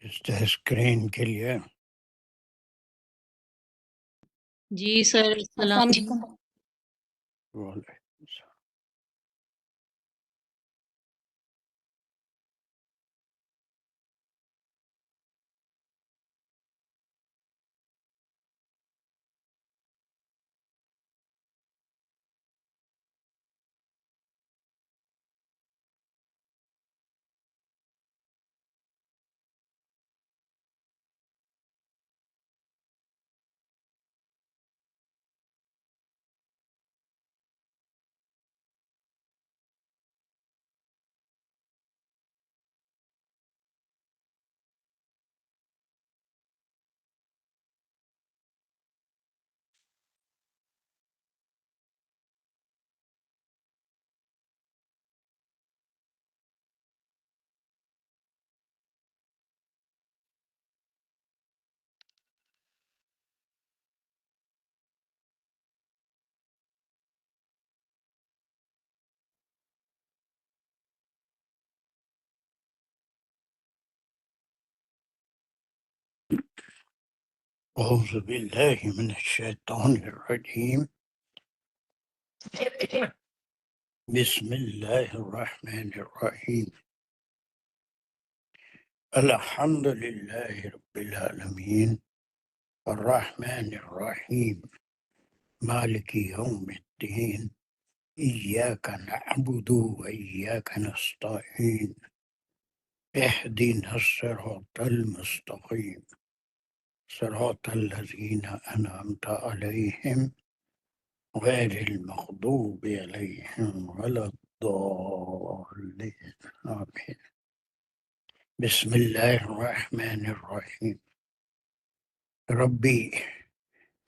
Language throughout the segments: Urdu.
اسکرین کے لیے جی سر السلام علیکم. اعوذ باللہ من الشیطان الرجیم بسم اللہ الرحمن الرحیم الحمد للہ رب العالمین الرحمن الرحیم مالک یوم الدین ایاک نعبد و ایاک نستعین اہدنا الصراط المستقیم صراط الذین انعمت علیہم غیر المغضوب علیہم ولا الضالین آمین. بسم اللہ الرحمن الرحیم ربی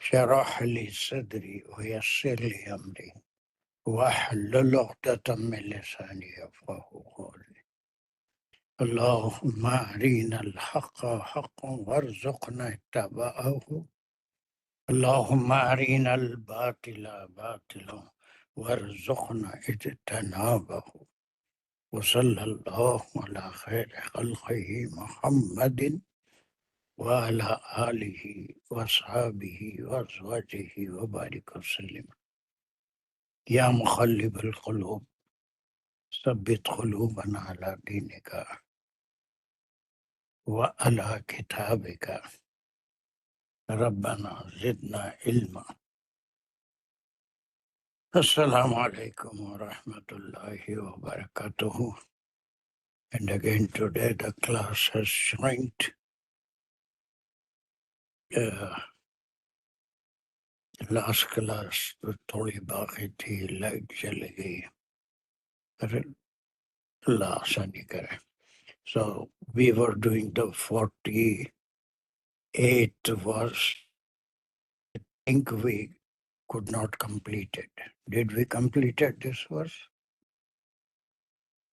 شرح لی صدری ویسر لی امری واحلل عقدۃ من لسانی یفقہوا قولی. اللہم ارنا الحق حقا وارزقنا اتباعہ اللہم ارنا الباطل باطلا وارزقنا اجتنابہ وصلی اللہ علی خیر خلقہ محمد وعلی آلہ وصحابہ وازواجہ وبارک وسلم. یا مقلب القلوب ثبت قلوبنا علی دینک وعلی کتابک ربنا زدنا علما. السلام علیکم ورحمۃ اللہ وبرکاتہ. And again today the class has shrinked. Last class تھوڑی باقی تھی, لائٹ چلی گئی, اللہ آسانی کرے. So we were doing the 48th verse. I think we could not complete it. Did we complete this verse?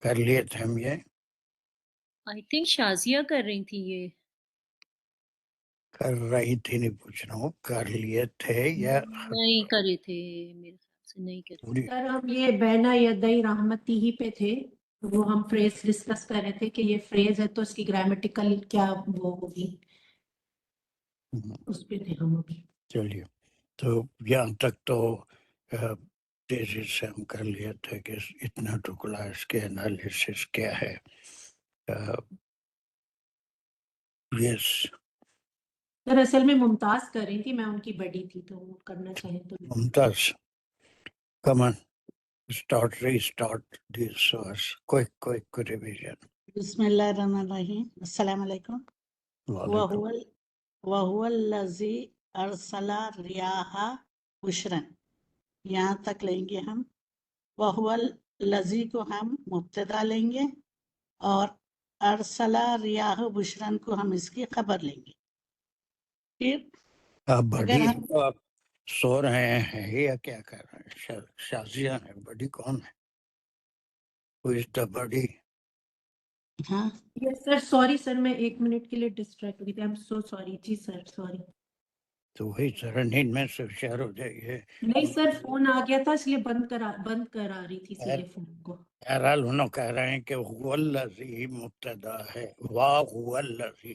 کر لیے تھے ہم یہ؟ آئی تھنک شازیہ کر رہی تھی یہ. کر رہی تھی, نہیں پوچھ رہا ہوں کر لیے تھے یا نہیں کرے تھے, میرے خیال سے نہیں کرے. سر ہم یہ بینا یدئی رحمتی ہی پہ تھے, وہ ہم فریز ڈسکس کر رہے تھے کہ یہ فریز ہے تو اس کی گرامیٹیکل کیا وہ ہوگی, اس پہ تھے ہم ابھی. چلیے, تو یہاں تک تو تیزی سے ہم کر لیے تھے کہ اتنا ٹکڑا اس کے انالیسس کیا ہے. یس سر اصل میں ممتاز کر رہی تھی, میں ان کی بڑی تھی, تو وہ کرنا چاہیں تو. ممتاز, come on, restart this verse. Quick revision. بسم اللہ الرحمن الرحیم. السلام علیکم. وَهُوَ الَّذِي أَرْسَلَ الرِّيَاحَ بُشْرًا, یہاں تک لیں گے ہم. وَهُوَ الَّذِي کو ہم مبتدا لیں گے, اور ارسلہ ریاح بشرن کو ہم اس کی خبر لیں گے. پھر آپ بڑی اگر ہم آپ سو رہے ہیں یا کیا کر رہے ہیں؟ شازیہ ہے. بڑی کون ہے؟ Who is the بڑی؟ ہاں یس سر, سوری سر, میں 1 منٹ کے لیے ڈسٹریکٹ ہو گئی تھی. I am so sorry. جی سر, سوری. تو وہی ذرا نیند میں سے ہوشیار ہو جائیے. نہیں سر, فون آ گیا تھا اس لیے بند کرا رہی تھی سیدھے فون کو. بہرحال انہوں کہہ رہے ہیں کہ هو الذی مبتدا ہے, وا هو الذی,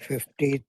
50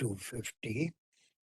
to 50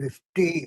50,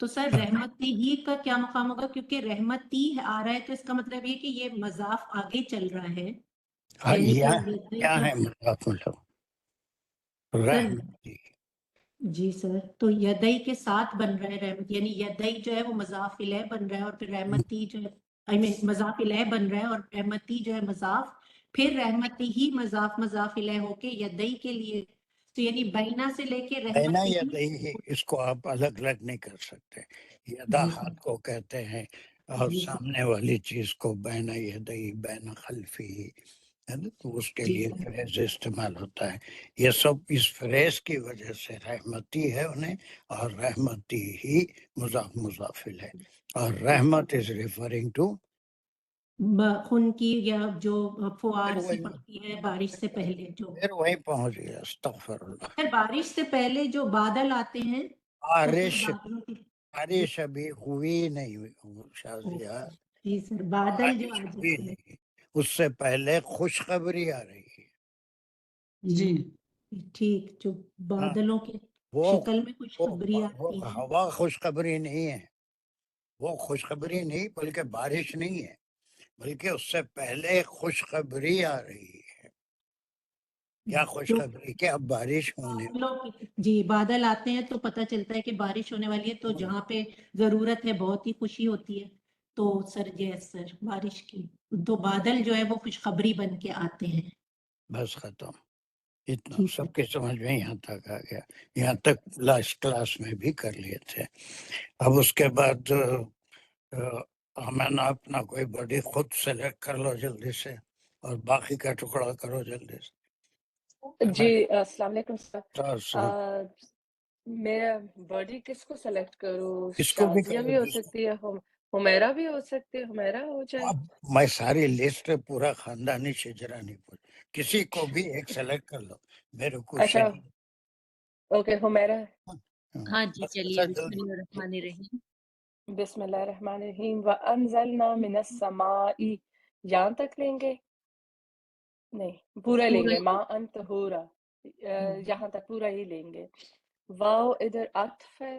تو سر رحمتی ہی کا کیا مقام ہوگا؟ کیونکہ رحمتی آ رہا ہے تو اس کا مطلب یہ کہ یہ مضاف آگے چل رہا ہے، یعنی کہ یدئی کیا کا ہے مضاف مطلب سر رحمتی؟ جی سر، تو یدئی کے ساتھ بن رہا ہے رحمتی، یعنی یدئی جو ہے وہ مضاف الیہ بن رہا ہے، اور پھر رحمتی جو ہے مضاف الیہ بن رہا ہے، اور رحمتی جو ہے مضاف، پھر رحمتی ہی مضاف الیہ ہو کے یدئی کے لیے، تو یعنی بینا سے لے کے بینا رحمتی یدئی، اس کو آپ الگ الگ نہیں کر سکتے. یدا جی ہاتھ کو کہتے ہیں، اور جی سامنے والی چیز کو بینا یدئی، بینا خلفی ہے نا، تو اس کے جی لیے سر، فریز استعمال ہوتا ہے. یہ سب اس فریز کی وجہ سے رحمتی ہے انہیں، اور رحمتی ہی مضاف ہے، اور رحمت از ریفرنگ ٹو. خون کی یا جو فوار سے پھر پڑتی ہے بارش سے پہلے، جو وہیں پہنچ گیا، استغفر اللہ. سر بارش سے پہلے جو بادل آتے ہیں تو پھر بارش بادلوں کی بارش ابھی ہوئی نہیں شازیہ، جی سر، بادل جو بارش آ ہوئی جاتے ہیں نہیں، اس سے پہلے خوشخبری آ رہی ہے. جی ٹھیک، جو ہاں، بادلوں کی وہ شکل میں وہ خوشخبری وہ آتی ہے. ہوا خوشخبری نہیں ہے، وہ خوشخبری نہیں بلکہ بارش نہیں ہے، بلکہ اس سے پہلے خوشخبری آ رہی ہے. کیا جو خوشخبری کہ اب بارش ہونے. جی بادل آتے ہیں تو پتہ چلتا ہے کہ بارش ہونے والی ہے، تو جہاں پہ ضرورت ہے بہت ہی خوشی ہوتی ہے. تو سر یس سر، بارش کی تو بادل جو ہے وہ خوشخبری بن کے آتے ہیں. بس ختم، اتنا جی سب سر، کے سمجھ میں یہاں تک آ گیا. یہاں تک لاسٹ کلاس میں بھی کر لیے تھے. اب اس کے بعد میں اپنا کوئی باڈی خود سلیکٹ کر لو جلدی سے، اور باقی کا ٹکڑا کرو جلدی سے. جی السلام علیکم سر. سر میرا باڈی کس کو سلیکٹ کروں؟ اس کو بھی شازیہ کرو بھی ہو جس کو. سکتی ہے، حمیرہ بھی ہو سکتی ہے، حمیرہ ہو جائے. اب میں ساری لسٹ پورا خاندانی شجرا نہیں پوچھ، کسی کو بھی ایک سلیکٹ کر لو. میرے کو اچھا اوکے، حمیرہ. ہاں جی بس چلیے، ایسا بسم جلدی. اللہ الرحمن الرحیم. بسم اللہ الرحمن الرحیم. وَأَنزَلْنَا مِنَ السَّمَاءِ، یہاں تک لیں گے؟ نہیں، پورا لیں گے. ماں انت ہورا، یہاں تک پورا ہی لیں گے. واو ادھر عطف ہے،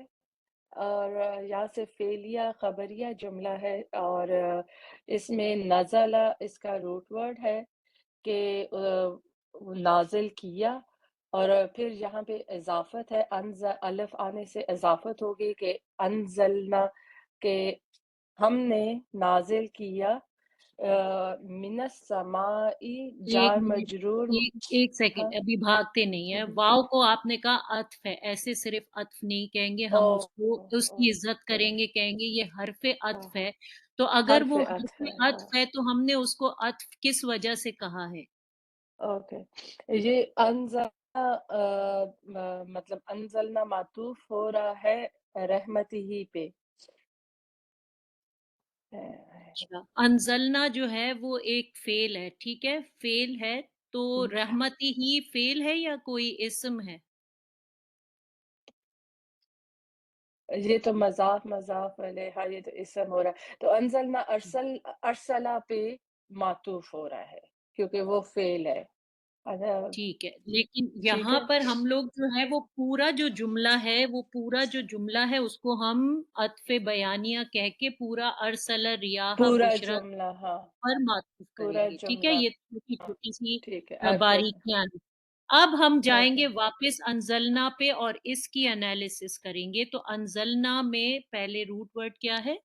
اور یہاں سے فعلیہ خبریہ جملہ ہے، اور اس میں نزلہ اس کا روٹ ورڈ ہے کہ نازل کیا، اور پھر یہاں پہ اضافت ہے. الف آنے سے اضافت ہوگی کہ انزلنا، کہ ہم نے نازل کیا. من السماء، جار ایک منٹ، مجرور. ایک ہاں سیکنڈ، ابھی بھاگتے نہیں ہے. واو کو آپ نے کہا عطف ہے، ایسے صرف عطف نہیں کہیں گے ہم، اس کو اس کی عزت کریں گے، کہیں گے یہ حرف عطف ہے. تو اگر حرف وہ عطف حرف ہے. عطف ہے تو ہم نے اس کو عطف کس وجہ سے کہا ہے؟ اوکے، یہ مطلب انزلنا معطوف ہو رہا ہے رحمتی ہی پہ. اچھا، انزلنا جو ہے وہ ایک فعل ہے، ٹھیک ہے، فعل ہے. تو رحمتی ہی فعل ہے یا کوئی اسم ہے؟ یہ تو مضاف علیہ، یہ تو اسم ہو رہا ہے. تو انزلنا ارسلہ پہ معطوف ہو رہا ہے کیونکہ وہ فعل ہے. ٹھیک ہے، لیکن ٹھیک یہاں ہے. پر ہم لوگ جو ہے وہ پورا جو جملہ ہے، وہ پورا جو جملہ ہے اس کو ہم عطف بیانیہ کہہ کے پورا ارسل ریاح پورا بشرا جملہ، ہاں پر معطوف کریں پورا گے. ٹھیک ہے، جملہ، یہ چھوٹی چھوٹی سی ٹھیک ہے. باریکیاں ہیں. اب ہم جائیں اوکے، گے واپس انزلنا پہ اور اس کی انالیسس کریں گے. تو انزلنا میں پہلے روٹ ورڈ کیا ہے؟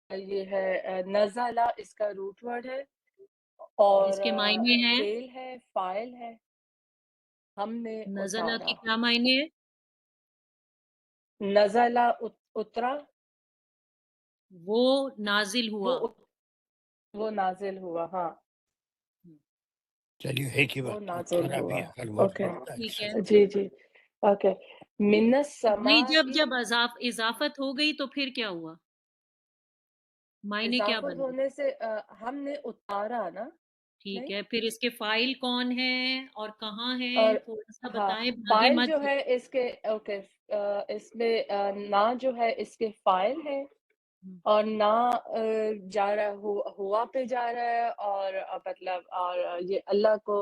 یہ ہے نزلہ، اس کا روٹ ورڈ ہے، اور جس کے معنی ہیں فعل ہے، فاعل ہے. ہم نے نزلہ اتارا. کے کیا معنی ہے؟ نزلہ اترا، وہ نازل ہوا. وہ نازل ہوا. ہاں چلیے ایک ہی وہ بات نازل میرا بھی ہوا. اگر وقت اوکے بڑھتا ہے ٹھیک ہے، جی جی. اوکے، من نہیں، السماء، جب اضافت ہو گئی تو پھر کیا ہوا؟ معنی کیا اضافت بنے؟ ہونے سے ہم نے اتارا نا. ٹھیک نہیں، ہے، پھر اس کے فائل کون ہیں اور کہاں ہیں اور تھوڑا سا ہاں بتائیں، بھاگے فائل مت جو ہے اس کے، اوکے، اس میں نا جو ہے اس کے فائل ہے، اور نا جا رہا ہوا پہ جا رہا ہے، اور مطلب اور یہ اللہ کو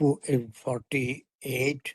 48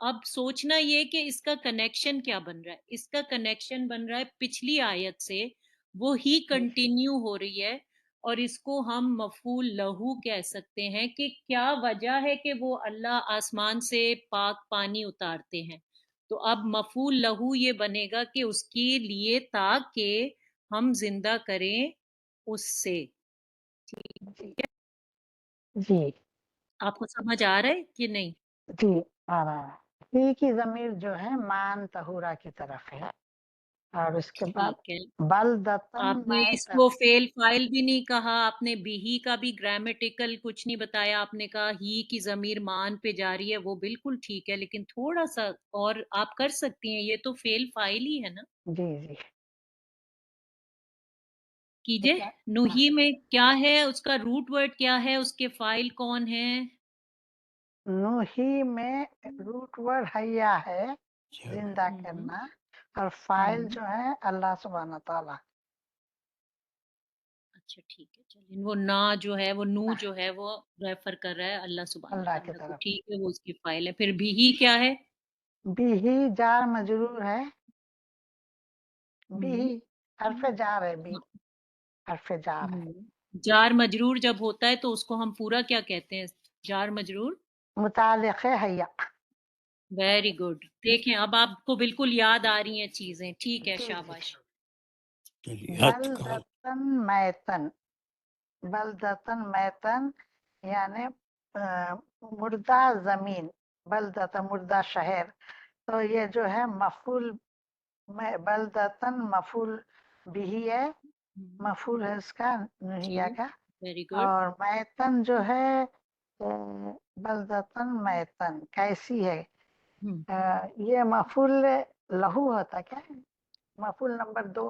اب سوچنا یہ کہ اس کا کنیکشن کیا بن رہا ہے. اس کا کنیکشن بن رہا ہے پچھلی آیت سے, وہ ہی کنٹینیو ہو رہی ہے, اور اس کو ہم مفعول لہو کہہ سکتے ہیں کہ کیا وجہ ہے کہ وہ اللہ آسمان سے پاک پانی اتارتے ہیں. تو اب مفعول لہو یہ بنے گا کہ اس کے لیے تاکہ ہم زندہ کریں اس سے. جی جی آپ کو سمجھ آ رہا ہے کہ نہیں؟ جی آ رہا ہے. ہی کی ضمیر جو ہے مان طہورا کی طرف ہے, اور اس کے بعد ٹھیک ہے. بلدتن آپ نے اس میتن. کو فیل فائل بھی نہیں کہا, آپ نے بھی کا بھی گرامیٹیکل کچھ نہیں بتایا, آپ نے کہا ہی کی ضمیر مان پہ جاری ہے, وہ بالکل ٹھیک ہے, لیکن تھوڑا سا اور آپ کر سکتی ہیں, یہ تو فیل فائل ہی ہے نا. جی جی کیجئے. کیا نوحی میں کیا ہے, اس کا روٹ ورڈ کیا ہے, اس کے فائل کون ہیں؟ نوحی میں روٹ ورڈ حیا ہے, زندہ ہم، کرنا, اور فائل ہم، جو ہے اللہ سبحانہ تعالیٰ. اچھا ٹھیک ہے, چلیے. وہ نا جو ہے, وہ نو جو ہے, وہ ریفر کر رہا ہے اللہ سبحانہ اللہ کی تعالیٰ کو. طرف. ٹھیک ہے, وہ اس کی فائل ہے. پھر بھی کیا ہے؟ بھی جار مجرور ہے. بھی ہم، حرف جار ہے. بھی حرف جار ہے. جار مجرور جب ہوتا ہے تو اس کو ہم پورا کیا کہتے ہیں؟ جار مجرور. متعلق ہے حیا. Very good. دیکھیں اب آپ کو بالکل یاد آ رہی ہیں چیزیں. ٹھیک ہے, جی جی. شاباش. چلیے ہاتھ کا بلدتن میتن. بلدتن میتن یعنی مردہ زمین. بلدتن مردہ شہر. تو یہ جو ہے مفعول بلدتن مفعول بھی ہے, مفعول ہے اس کا نحیہ کا. Very good. اور میتن جو ہے بلدتن میتن کیسی ہے, یہ مفعول لہو ہوتا کیا ہے, مفعول نمبر 2.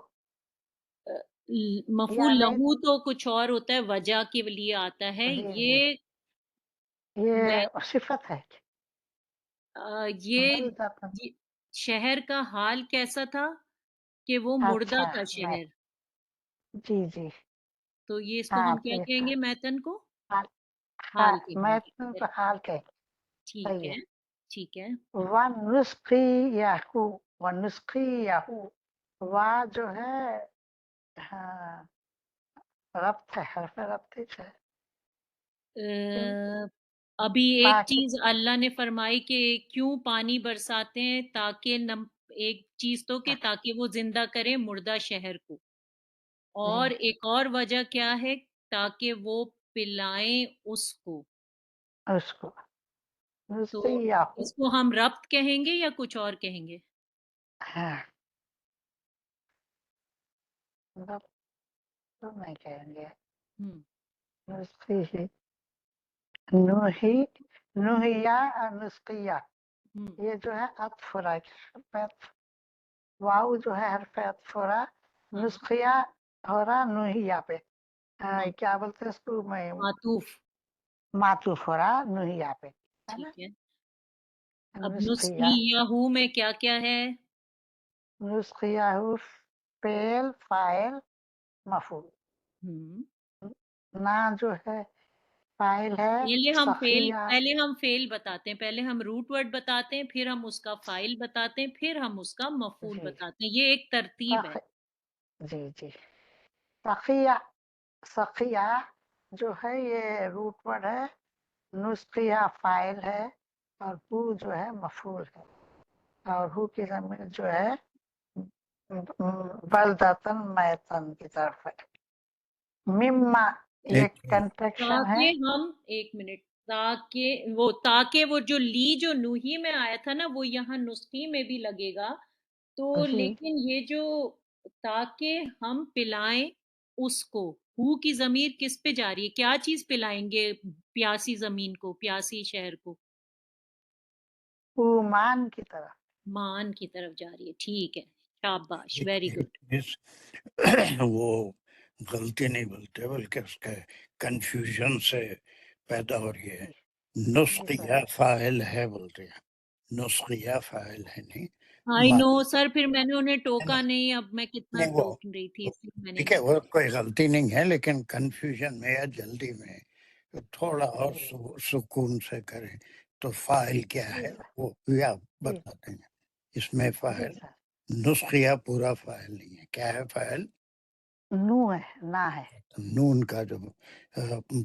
مفعول یعنی لہو تو کچھ اور ہوتا ہے, وجہ کے لیے آتا ہے. جی جی یہ یہ صفت ہے. یہ بلدتن شہر کا حال کیسا تھا کہ وہ مردہ اچھا تھا شہر. جی جی تو یہ اس کو ہاں ہم کیا کہیں گے, میتن کو حال کہیں میتن گے. تو حال کے. ٹھیک صحیح ہے, ہے. ٹھیک ہے. ونسقیہو. ونسقیہو وا جو ہے ہاں ربط ہے, حرف ربط ہے. ابھی ایک تاکہ چیز اللہ نے فرمائی کہ کیوں پانی برساتے ہیں, تاکہ ایک چیز تو کہ تاکہ وہ زندہ کرے مردہ شہر کو, اور ایک اور وجہ کیا ہے, تاکہ وہ پلائیں اس کو. اس کو تو نسقیہو. اس کو ہم ربط کہیں گے یا کچھ اور کہیں گے؟ ہاں ربط تو نہیں کہیں گے. نسقیہ نوحی نوحیا اور نسقیہ یہ جو ہے عطف ہو رہا ہے. واؤ جو ہے حرف عطف ہو رہا, نسخیہ ہو رہا نوحیا پہ. کیا بولتے ہیں اس کو, میں معطوف. معطوف ہو رہا نوحیا پہ, ہے نا. ٹھیک ہے. اب نسخیہ نسخیہو میں کیا کیا ہے؟ نسخیہ فعل فاعل مفعول. نا جو ہے فاعل ہے. سخیہ پہلے ہم فعل بتاتے ہیں, پہلے ہم روٹ ورڈ بتاتے ہیں, پھر ہم اس کا فائل بتاتے ہیں, پھر ہم اس کا مفعول جی بتاتے ہیں. یہ ایک ترتیب ہے. جی جی. سخیہ سخیہ جو ہے یہ روٹ ورڈ ہے. نسخیہ فاعل ہے, اور ہو جو ہے مفعول ہے, اور ہو کی ضمیر جو ہے بلدتن میتن کی طرف ہے. مما یہ کنٹریکشن ہے. تاکہ ہم ایک منٹ, تاکہ وہ جو جو نوحی میں آیا تھا نا, وہ یہاں نسخی میں بھی لگے گا. تو جی لیکن یہ جو تاکہ ہم پلائیں اس کو, ہو کی ضمیر کس پہ جاری ہے, کیا چیز پلائیں گے پیاسی زمین کو, پیاسی شہر کو؟ مان کی طرف. مان کی طرف جاری ہے. ٹھیک ہے, شاباش, ویری گڈ. وہ غلطی نہیں بولتے بلکہ اس کے کنفیوژن سے پیدا ہو رہی ہے. نسخیہ فاعل ہے بولتے ہیں, نسخیہ فاعل ہے نہیں. آئی نو سر, پھر میں نے انہیں ٹوکا نہیں, اب میں کتنا نہیں وہ ٹوک رہی تھی, اس لیے میں نے ٹھیک ہے, نہیں وہ کوئی غلطی نہیں ہے, لیکن کنفیوژن میں یا جلدی میں تھوڑا اور سکون سے کریں. تو فاعل کیا جی ہے سر وہ بھی آپ جی بتا دیں گے. اس میں جی فاعل سر نسخیہ پورا فاعل نہیں ہے. کیا ہے فاعل؟ نو ہے نا ہے نون کا جو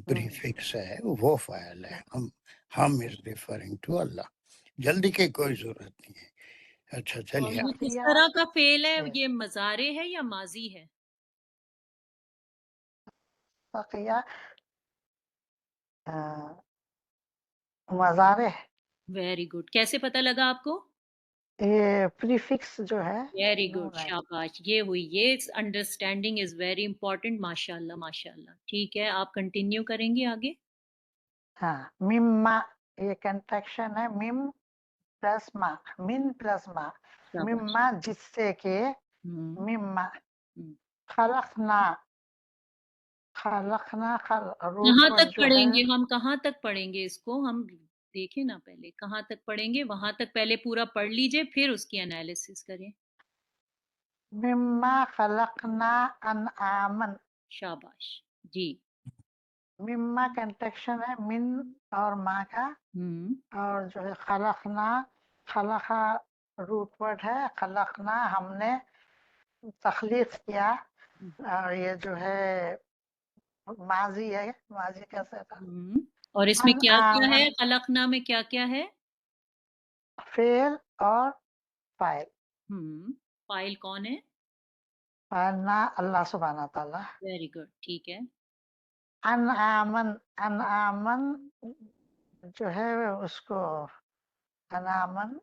پریفکس ہے وہ فاعل ہے. ہم از ریفرنگ ٹو اللہ. جلدی کی کوئی ضرورت نہیں ہے. اچھا اور چلیے. یہ کس بقیہ طرح کا فعل ہے؟ جی یہ مضارع ہے یا ماضی ہے؟ بقیہ مزارع ہے. Very good. کیسے پتہ لگا آپ کو؟ یہ پریفکس جو ہے ویری گڈ. نون ہے. شاباش. یہ ہوئی. یہ انڈرسٹینڈنگ از ویری امپورٹنٹ. ماشاء اللہ ماشاء اللہ. ٹھیک ہے، آپ کنٹینیو کریں گے آگے. ہاں مما یہ کنٹریکشن ہے. مم پلس ما من پلس ما شاباش. مما جس سے کہ ہم، مما ہم. خلقنا خلقنا روٹ کہاں پر تک جو پڑھیں ہے گے ہم؟ کہاں تک پڑھیں گے اس کو؟ ہم دیکھیں نا پہلے کہاں تک پڑھیں گے. وہاں تک پہلے پورا پڑھ لیجئے، پھر اس کی انالیسس کریں. مما خلقنا انعامن. شاباش. جی. مما کنٹریکشن ہے من اور ما کا، ہم، اور جو ہے خلقنا خلقا روٹ ورڈ ہے. خلقنا ہم نے تخلیق کیا، اور یہ جو ہے ماضی ہے. ماضی کیسے تھا؟ ہم. اور اس میں کیا کیا ہے؟ انعامن خلقنا میں کیا کیا ہے؟ فعل اور فاعل. ہم. فاعل کون ہے؟ فعلنا اللہ سبحانہ تعالیٰ. Very good. ٹھیک ہے. انعامن انعامن جو ہے اس کو انعامن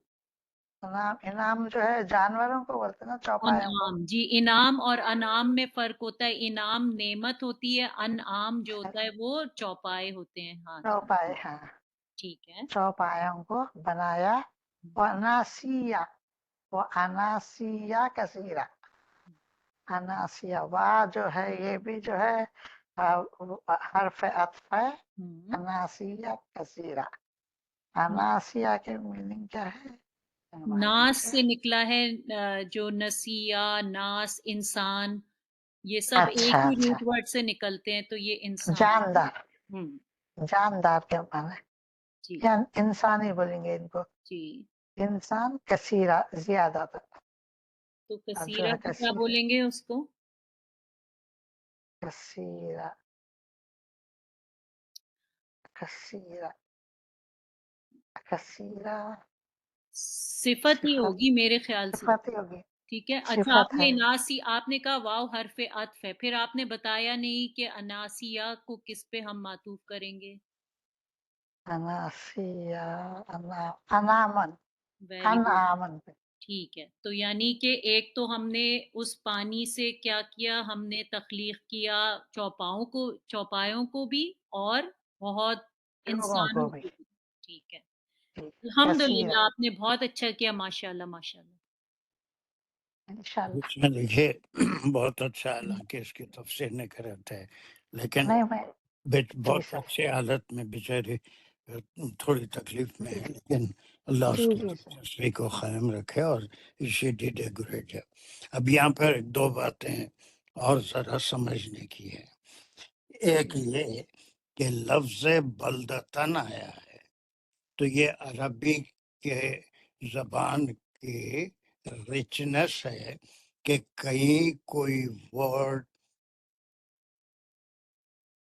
انعام جو ہے جانوروں کو بولتے ہیں نا، چوپایوں کو. انعام. جی. انعام اور انعام میں فرق ہوتا ہے. انعام نعمت ہوتی ہے، انعام جو ہوتا ہے وہ چوپائے ہوتے ہیں. ہاں جی. چوپائے ہاں ٹھیک ہے. چوپایوں کو بنایا. وناسیہ وناسیہ کثیرہ. اناسیہ وا جو ہے یہ بھی جو ہے حرف عطف ہے. ہم. اناسیہ کثیرہ. اناسیہ کے میننگ کیا ہے؟ ناس سے نکلا ہے. جو نسیہ، ناس، انسان، یہ سب ایک اچھا ہی اچھا روٹ ورڈ سے نکلتے ہیں، تو یہ انسان. جاندار. ہم. جاندار کے معنی جی یا انسان ہی بولیں گے ان کو. جی. انسان کثیرہ زیادہ تر. تو اور جو کثیرہ ہے کو کیا بولیں گے اس کو؟ کثیرہ کثیرہ کثیرہ صفت ہی صفت ہوگی میرے خیال سے. صفت ہی ہوگی. ٹھیک ہے. اچھا، آپ صفت نے ہے. اناسی، آپ نے کہا واو حرف عطف ہے، پھر آپ نے بتایا نہیں کہ اناسیہ کو کس پہ ہم معطوف کریں گے. اناسیہ انامن ویری گڈ. انامن. ٹھیک ہے. تو یعنی کہ ایک تو ہم نے اس پانی سے کیا کیا؟ ہم نے تخلیق کیا چوپایوں کو بھی، اور بہت لوگوں انسانوں کو بھی. کو بھی. ٹھیک ہے. کثیرہ الحمدللہ، آپ نے بہت اچھا کیا. ماشاء اللہ ماشاء اللہ. انشاءاللہ. اس میں دیکھیے بہت اچھا حالانکہ اس کی تفسیر نہیں کرتے ہیں، لیکن نہیں میں جی بہت سر اچھے حالت میں بیچارے تھوڑی تکلیف میں ہے، لیکن اللہ اس جی کی جی سر. دلچسپی کو قائم رکھے. اور she did a great job. اب یہاں پر دو باتیں اور ذرا سمجھنے کی ہے. ایک یہ کہ لفظ بلدتن آیا ہے، تو یہ عربی کے زبان کی رچنس ہے کہ کہیں کوئی ورڈ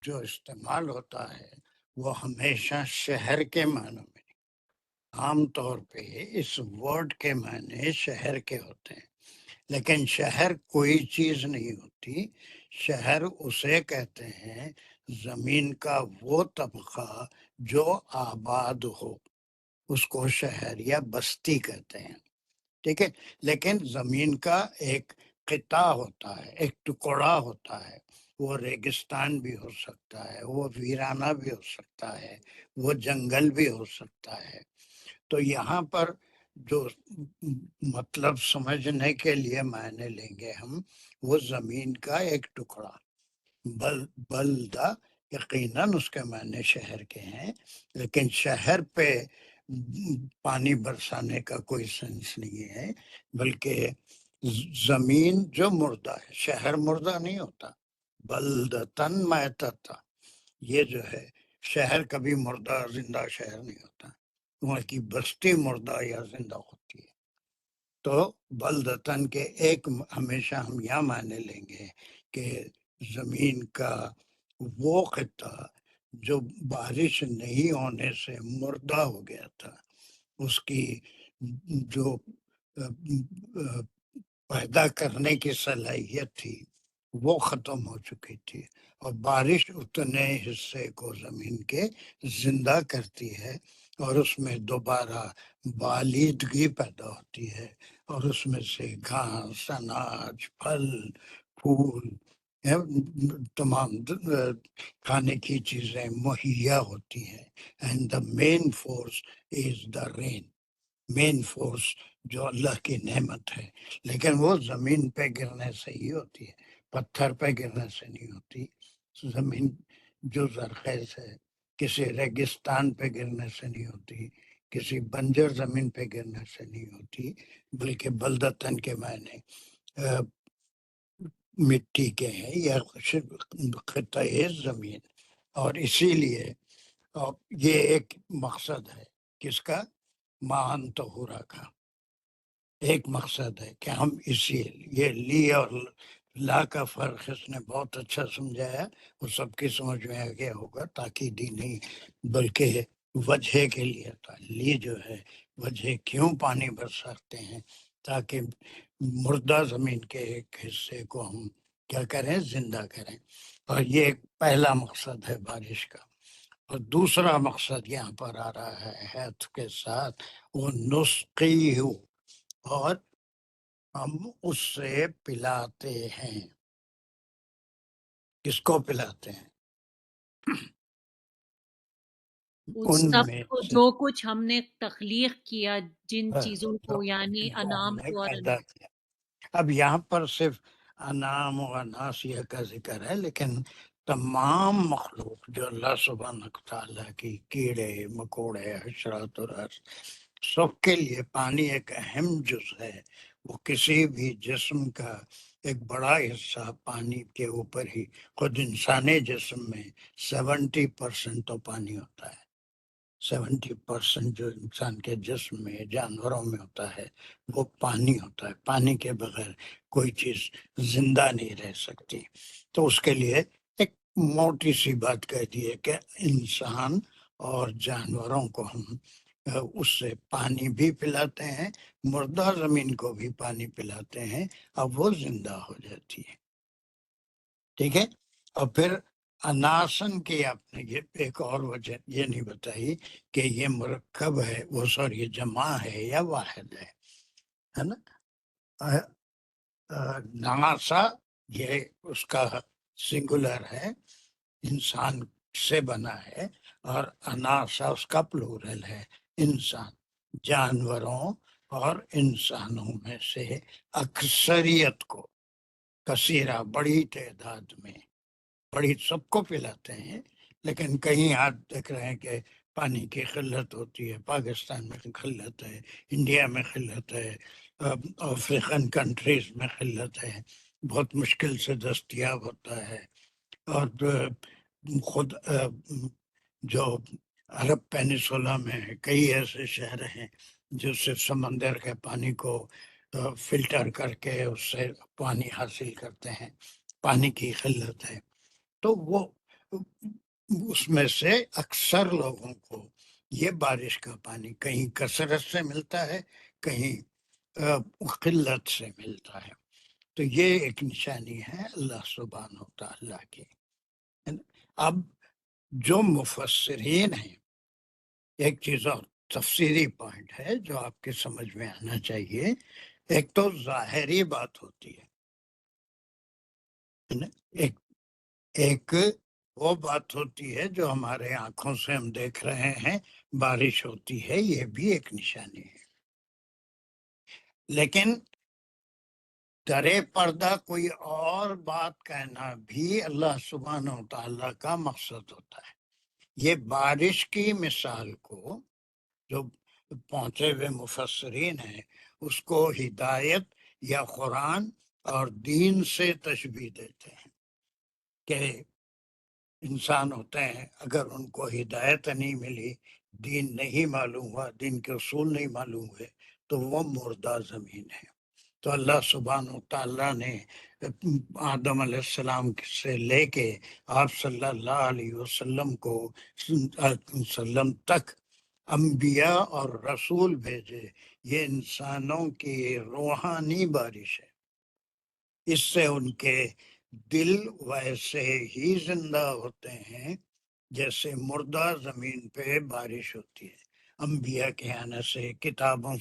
جو استعمال ہوتا ہے وہ ہمیشہ شہر کے معنی میں. عام طور پہ اس ورڈ کے معنی شہر کے ہوتے ہیں، لیکن شہر کوئی چیز نہیں ہوتی. شہر اسے کہتے ہیں زمین کا وہ طبقہ جو آباد ہو، اس کو شہر یا بستی کہتے ہیں. ٹھیک ہے. لیکن زمین کا ایک خطہ ہوتا ہے، ایک ٹکڑا ہوتا ہے. وہ ریگستان بھی ہو سکتا ہے، وہ ویرانہ بھی ہو سکتا ہے، وہ جنگل بھی ہو سکتا ہے. تو یہاں پر جو مطلب سمجھنے کے لیے معنی لیں گے ہم، وہ زمین کا ایک ٹکڑا. بلدہ یقیناً اس کے معنی شہر کے ہیں، لیکن شہر پہ پانی برسانے کا کوئی سینس نہیں ہے، بلکہ زمین جو مردہ ہے. شہر مردہ نہیں ہوتا. بلدتن میتتا، یہ جو ہے شہر کبھی مردہ زندہ شہر نہیں ہوتا. وہاں کی بستی مردہ یا زندہ ہوتی ہے. تو بلدتن کے ایک ہمیشہ ہم یہ معنی لیں گے کہ زمین کا وہ خطہ جو بارش نہیں ہونے سے مردہ ہو گیا تھا، اس کی جو پیدا کرنے کی صلاحیت تھی وہ ختم ہو چکی تھی، اور بارش اتنے حصے کو زمین کے زندہ کرتی ہے، اور اس میں دوبارہ بالیدگی پیدا ہوتی ہے، اور اس میں سے گھاس، اناج، پھل، پھول، تمام کھانے کی چیزیں مہیا ہوتی ہیں. And the main force is the rain. Main force جو اللہ کی نعمت ہے، لیکن وہ زمین پہ گرنے سے ہی ہوتی ہے، پتھر پہ گرنے سے نہیں ہوتی. زمین جو زرخیز ہے کسی ریگستان پہ گرنے سے نہیں ہوتی، کسی بنجر زمین پہ گرنے سے نہیں ہوتی، بلکہ بلدتن کے معنی مٹی کے ہیں یا خطۂ زمین. اور اسی لیے یہ ایک مقصد ہے کس کا؟ مان طہورا کا. ایک مقصد ہے کہ ہم اسی یہ لی اور لا کا فرق اس نے بہت اچھا سمجھایا، وہ سب کی سمجھ میں آ گیا ہوگا، تاکیدی نہیں بلکہ وجہ کے لیے تھا. لی جو ہے وجہ کیوں پانی برساتے ہیں، تاکہ مردہ زمین کے ایک حصے کو ہم کیا کریں، زندہ کریں. اور یہ ایک پہلا مقصد ہے بارش کا. اور دوسرا مقصد یہاں پر آ رہا ہے ہیت کے ساتھ، وہ نسقی ہو، اور ہم اس سے پلاتے ہیں. کس کو پلاتے ہیں؟ اس ان سب میں کو سے جو کچھ ہم نے تخلیق کیا، جن ہے چیزوں جو کو، یعنی جو ہم انعام نے کو اور پیدا کیا. اب یہاں پر صرف انعام و اناسیہ کا ذکر ہے، لیکن تمام مخلوق جو اللہ سبحانہ تعالیٰ کی کیڑے مکوڑے حشرات اور سب کے لیے پانی ایک اہم جز ہے. وہ کسی بھی جسم کا ایک بڑا حصہ پانی کے اوپر ہی، خود انسانی جسم میں 70% تو پانی ہوتا ہے. 70% جو انسان کے جسم میں جانوروں میں ہوتا ہے وہ پانی ہوتا ہے. پانی کے بغیر کوئی چیز زندہ نہیں رہ سکتی. تو اس کے لیے ایک موٹی سی بات کہہ دی ہے کہ انسان اور جانوروں کو ہم اس سے پانی بھی پلاتے ہیں، مردہ زمین کو بھی پانی پلاتے ہیں، اب وہ زندہ ہو جاتی ہے. ٹھیک ہے. اور پھر اناسن کی آپ نے یہ ایک اور وجہ یہ نہیں بتائی کہ یہ مرکب ہے، وہ سوری جمع ہے یا واحد ہے نا. ناسا یہ اس کا سنگولر ہے، انسان سے بنا ہے، اور اناسا اس کا پلورل ہے، انسان. جانوروں اور انسانوں میں سے اکثریت کو، کثیرہ بڑی تعداد میں، بڑی سب کو پلاتے ہیں. لیکن کہیں آپ دیکھ رہے ہیں کہ پانی کی قلت ہوتی ہے، پاکستان میں قلت ہے، انڈیا میں قلت ہے، افریقن کنٹریز میں قلت ہے، بہت مشکل سے دستیاب ہوتا ہے. اور خود جو عرب پینیسولا میں کئی ایسے شہر ہیں جو صرف سمندر کے پانی کو فلٹر کر کے اس سے پانی حاصل کرتے ہیں. پانی کی قلت ہے. تو وہ اس میں سے اکثر لوگوں کو یہ بارش کا پانی کہیں کثرت سے ملتا ہے، کہیں قلت سے ملتا ہے. تو یہ ایک نشانی ہے اللہ سبحانہ تعالیٰ کی. اب جو مفسرین ہیں، ایک چیز اور تفسیری پوائنٹ ہے جو آپ کے سمجھ میں آنا چاہیے. ایک تو ظاہری بات ہوتی ہے، ایک وہ بات ہوتی ہے جو ہمارے آنکھوں سے ہم دیکھ رہے ہیں، بارش ہوتی ہے، یہ بھی ایک نشانی ہے. لیکن درے پردہ کوئی اور بات کہنا بھی اللہ سبحانہ و تعالیٰ کا مقصد ہوتا ہے. یہ بارش کی مثال کو جو پہنچے ہوئے مفسرین ہیں اس کو ہدایت یا قرآن اور دین سے تشبیہ دیتے ہیں کہ انسان ہوتے ہیں، اگر ان کو ہدایت نہیں ملی دین نہیں معلوم ہوا، دین کے اصول نہیں معلوم ہوئے، تو وہ مردہ زمین ہے۔ تو اللہ سبحانہ و تعالیٰ نے آدم علیہ السلام سے لے کے آپ صلی اللہ علیہ وسلم کو وسلم تک انبیاء اور رسول بھیجے۔ یہ انسانوں کی روحانی بارش ہے، اس سے ان کے دل ویسے ہی زندہ ہوتے ہیں جیسے مردہ زمین پہ بارش ہوتی ہے۔ انبیاء کے آنے سے، کتابوں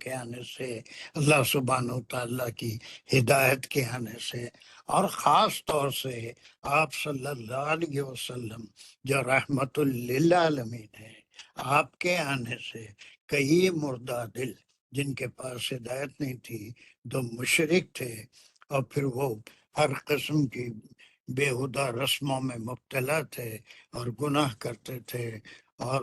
کے آنے سے، اللہ سبحانہ و تعالیٰ کی ہدایت کے آنے سے، اور خاص طور سے آپ صلی اللہ علیہ وسلم جو رحمت للعالمین ہے، آپ کے آنے سے کئی مردہ دل جن کے پاس ہدایت نہیں تھی، جو مشرک تھے، اور پھر وہ ہر قسم کی بےہودہ رسموں میں مبتلا تھے اور گناہ کرتے تھے، اور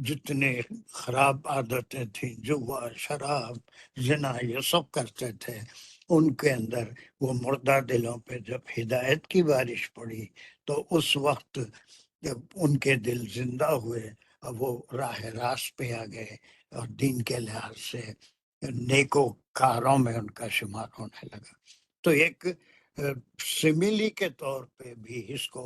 جتنے خراب عادتیں تھیں، جوا، شراب، زنا، یہ سب کرتے تھے، ان کے اندر وہ مردہ دلوں پہ جب ہدایت کی بارش پڑی تو اس وقت جب ان کے دل زندہ ہوئے اور وہ راہ راست پہ آ گئے، اور دین کے لحاظ سے نیکو کاروں میں ان کا شمار ہونے لگا۔ تو ایک سملی کے طور پہ بھی اس کو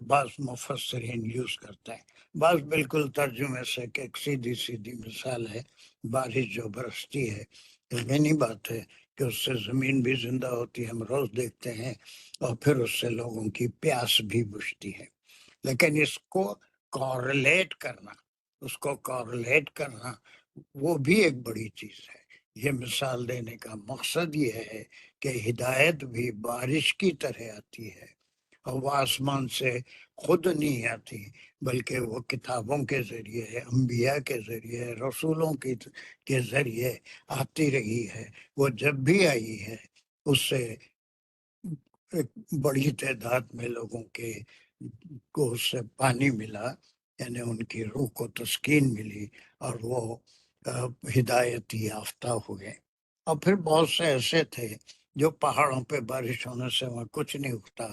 بعض مفسرین یوز کرتے ہیں، بعض بالکل ترجمے سے کہ ایک سیدھی سیدھی مثال ہے، بارش جو برستی ہے، یقینی بات ہے کہ اس سے زمین بھی زندہ ہوتی ہے، ہم روز دیکھتے ہیں، اور پھر اس سے لوگوں کی پیاس بھی بجھتی ہے۔ لیکن اس کو کورلیٹ کرنا وہ بھی ایک بڑی چیز ہے۔ یہ مثال دینے کا مقصد یہ ہے کہ ہدایت بھی بارش کی طرح آتی ہے، اور وہ آسمان سے خود نہیں آتی، بلکہ وہ کتابوں کے ذریعے، انبیاء کے ذریعے، رسولوں کے ذریعے آتی رہی ہے۔ وہ جب بھی آئی ہے، اس سے ایک بڑی تعداد میں لوگوں کو اس سے پانی ملا، یعنی ان کی روح کو تسکین ملی، اور وہ ہدایت یافتہ ہوئے۔ اور پھر بہت سے ایسے تھے جو پہاڑوں پہ بارش ہونے سے وہاں کچھ نہیں اگتا،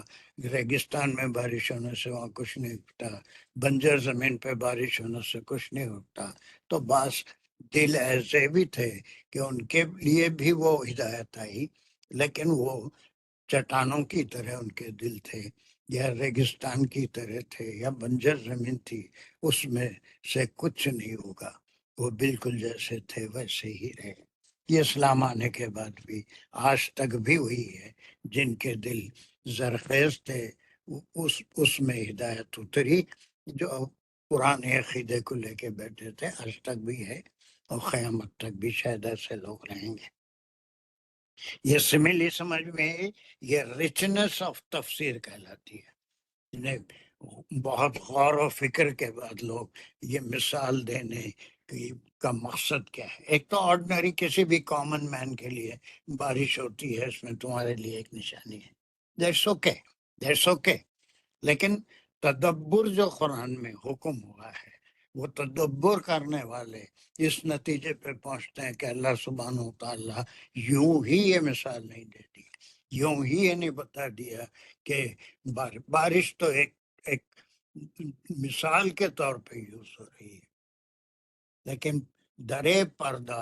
ریگستان میں بارش ہونے سے وہاں کچھ نہیں اگتا، بنجر زمین پہ بارش ہونے سے کچھ نہیں اگتا۔ تو بعض دل ایسے بھی تھے کہ ان کے لیے بھی وہ ہدایت آئی، لیکن وہ چٹانوں کی طرح ان کے دل تھے، یا ریگستان کی طرح تھے، یا بنجر زمین تھی، اس میں سے کچھ نہیں ہوگا، وہ بالکل جیسے تھے ویسے ہی رہے۔ یہ اسلام آنے کے بعد بھی آج تک بھی ہوئی ہے، جن کے دل زرخیز تھے اس میں ہدایت اتری، جو پرانے عقیدے کو لے کے بیٹھے تھے، آج تک بھی ہے، اور قیامت تک بھی شاید ایسے لوگ رہیں گے۔ یہ سملی سمجھ میں یہ ریچنس آف تفسیر کہلاتی ہے۔ بہت غور و فکر کے بعد لوگ یہ مثال دینے کا مقصد کیا ہے۔ ایک تو آرڈنری کسی بھی کامن مین کے لیے بارش ہوتی ہے، اس میں تمہارے لیے ایک نشانی ہے، دیٹس اوکے، لیکن تدبر جو قرآن میں حکم ہوا ہے، وہ تدبر کرنے والے اس نتیجے پہ پہنچتے ہیں کہ اللہ سبحانہ و تعالیٰ یوں ہی یہ مثال نہیں دیتی، یوں ہی یہ نہیں بتا دیا کہ بارش تو ایک مثال کے طور پہ یوز ہو رہی ہے، لیکن درے پردہ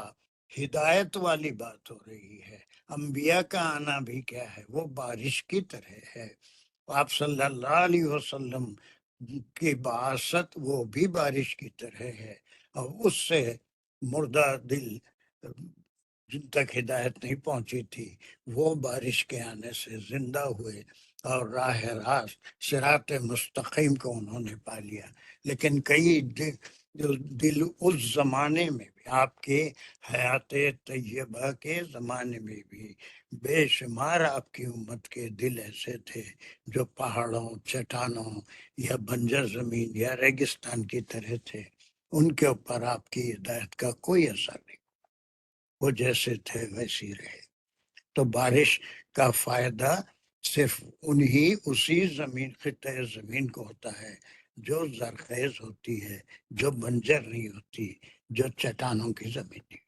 ہدایت والی بات ہو رہی ہے۔ انبیاء کا آنا بھی کیا ہے، وہ بارش کی طرح ہے۔ آپ صلی اللہ علیہ وسلم کی بعثت وہ بھی بارش کی طرح ہے، اور اس سے مردہ دل جن تک ہدایت نہیں پہنچی تھی، وہ بارش کے آنے سے زندہ ہوئے، اور راہ راست صراط مستقیم کو انہوں نے پا لیا۔ لیکن کئی دل اس زمانے میں بھی، آپ کے حیات طیبہ کے زمانے میں بھی بے شمار آپ کی امت کے دل ایسے تھے جو پہاڑوں، چٹانوں، یا بنجر زمین یا ریگستان کی طرح تھے، ان کے اوپر آپ کی ہدایت کا کوئی اثر نہیں، وہ جیسے تھے ویسی رہے۔ تو بارش کا فائدہ صرف اسی خطۂ زمین کو ہوتا ہے جو زرخیز ہوتی ہے، جو بنجر نہیں ہوتی، جو چٹانوں کی زمین نہیں۔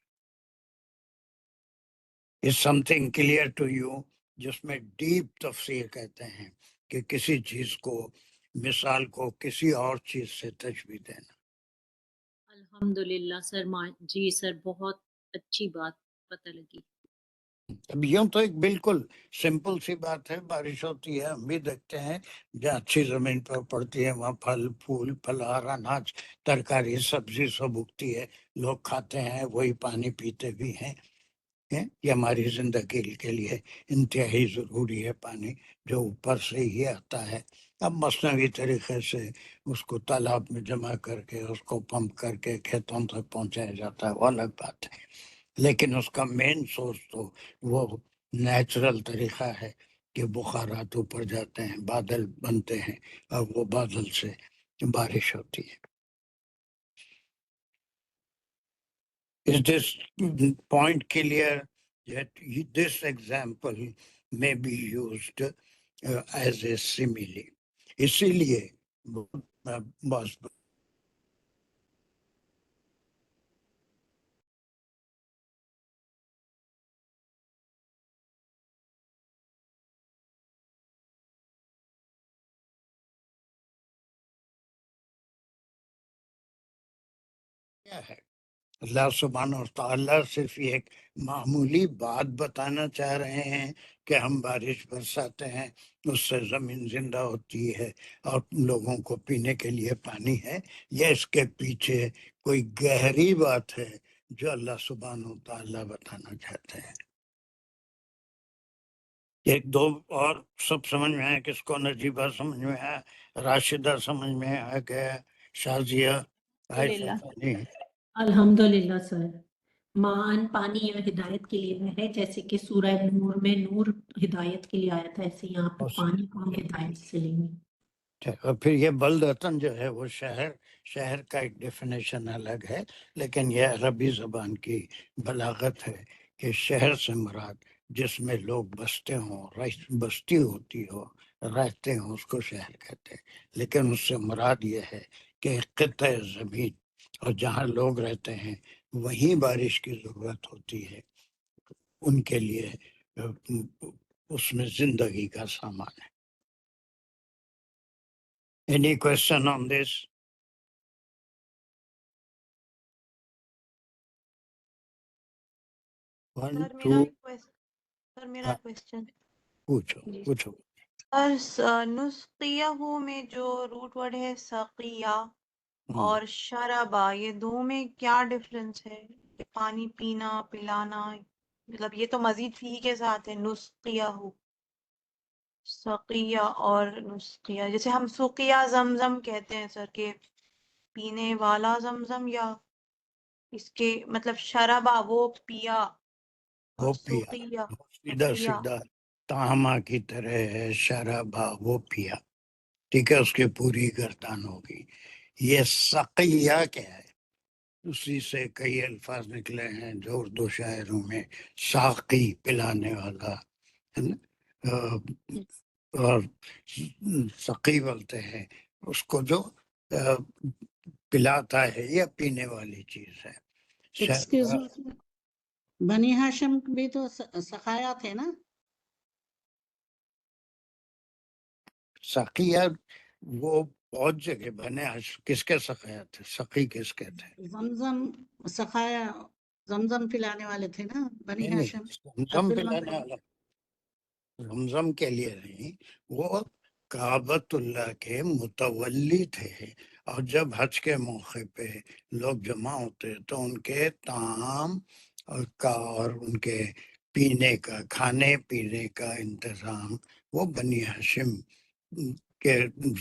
Is something clear to you؟ جس میں ڈیپ تفسیر کہتے ہیں کہ کسی چیز کو مثال کو کسی اور چیز سے تشبیہ دینا. الحمدللہ سر. جی سر، بہت اچھی بات پتہ لگی. اب یوں تو ایک بالکل سمپل سی بات ہے، بارش ہوتی ہے، ہم بھی دیکھتے ہیں جہاں اچھی زمین پر پڑتی ہے وہاں پھل پھول پھلار اناج ترکاری سبزی سب اگتی ہے، لوگ کھاتے ہیں، وہی پانی پیتے بھی ہیں. یہ ہماری زندگی کے لیے انتہائی ضروری ہے پانی جو اوپر سے ہی آتا ہے. اب مصنوعی طریقے سے اس کو تالاب میں جمع کر کے اس کو پمپ کر کے کھیتوں تک پہنچایا جاتا ہے، وہ الگ بات ہے. لیکن اس کا مین سورس تو وہ نیچرل طریقہ ہے کہ بخارات اوپر جاتے ہیں، بادل بنتے ہیں اور وہ بادل سے بارش ہوتی ہے. Is this point clear that this example may be used as a simile? اسی لیے بس کیا ہے، اللہ سبحانہ وتعالیٰ صرف ایک معمولی بات بتانا چاہ رہے ہیں کہ ہم بارش برساتے ہیں اس سے زمین زندہ ہوتی ہے اور لوگوں کو پینے کے لیے پانی ہے، یا اس کے پیچھے کوئی گہری بات ہے جو اللہ سبحانہ وتعالیٰ بتانا چاہتے ہیں؟ ایک دو اور سب سمجھ میں آیا، کس کو نجیبہ سمجھ میں آیا، راشدہ سمجھ میں آ گیا، شازیہ، عائشہ ثانی؟ الحمدللہ سر. مان پانی ہدایت کے لیے ہے، جیسے کہ سورہ نور میں نور ہدایت کے لیے آیا تھا، ایسے یہاں پہ پانی کو ہم ہدایت سے لیں گے. اور پھر یہ بلدتن جو ہے وہ شہر کا ایک ڈیفینیشن الگ ہے، لیکن یہ عربی زبان کی بلاغت ہے کہ شہر سے مراد جس میں لوگ بستے ہوں، بستی ہوتی ہو، رہتے ہوں، اس کو شہر کہتے ہیں. لیکن اس سے مراد یہ ہے کہ ایک خطہ زمین اور جہاں لوگ رہتے ہیں وہیں بارش کی ضرورت ہوتی ہے، ان کے لیے اس میں زندگی کا سامان ہے. Any question on this? One, sir two, میرا کویسچن پوچھو. سر نسقیہ میں جو روٹ ورڈ ہے سقیہ اور شربا، یہ دو میں کیا ڈفرنس ہے؟ کہ پانی پینا پلانا، مطلب یہ تو مزید فی کے ساتھ ہے، نسقیہ سقیہ اور نسقیہ. جیسے ہم سقیہ زمزم کہتے ہیں سر کہ پینے والا زمزم، یا اس کے مطلب شربا وہ پیا اور وہ پیا، سقیہ سیدھا پیا. سیدھا تاما کی طرح ہے، شرابا وہ پیا، ٹھیک ہے، اس کی پوری گردان ہوگی. یہ سقیہ کیا ہے؟ اسی سے کئی الفاظ نکلے ہیں جو اردو شاعروں میں ساقی پلانے والا ہے نا، اور سقی بولتے ہیں اس کو جو پلاتا ہے یا پینے والی چیز ہے. ایکسکیوز بنی ہاشم بھی تو سقایا تھے نا؟ سقیہ وہ بہت جگہ بنے، کس کے سقایا تھے؟ سقی کس کے تھے؟ زمزم سقایا، زمزم پلانے والے تھے نا بنی نہیں ہاشم. زمزم پلانے والا زمزم کے لیے نہیں، وہ کعبۃ اللہ کے متولی تھے، اور جب حج کے موقع پہ لوگ جمع ہوتے تو ان کے طعام کا اور ان کے پینے کا، کھانے پینے کا انتظام وہ بنی ہاشم کے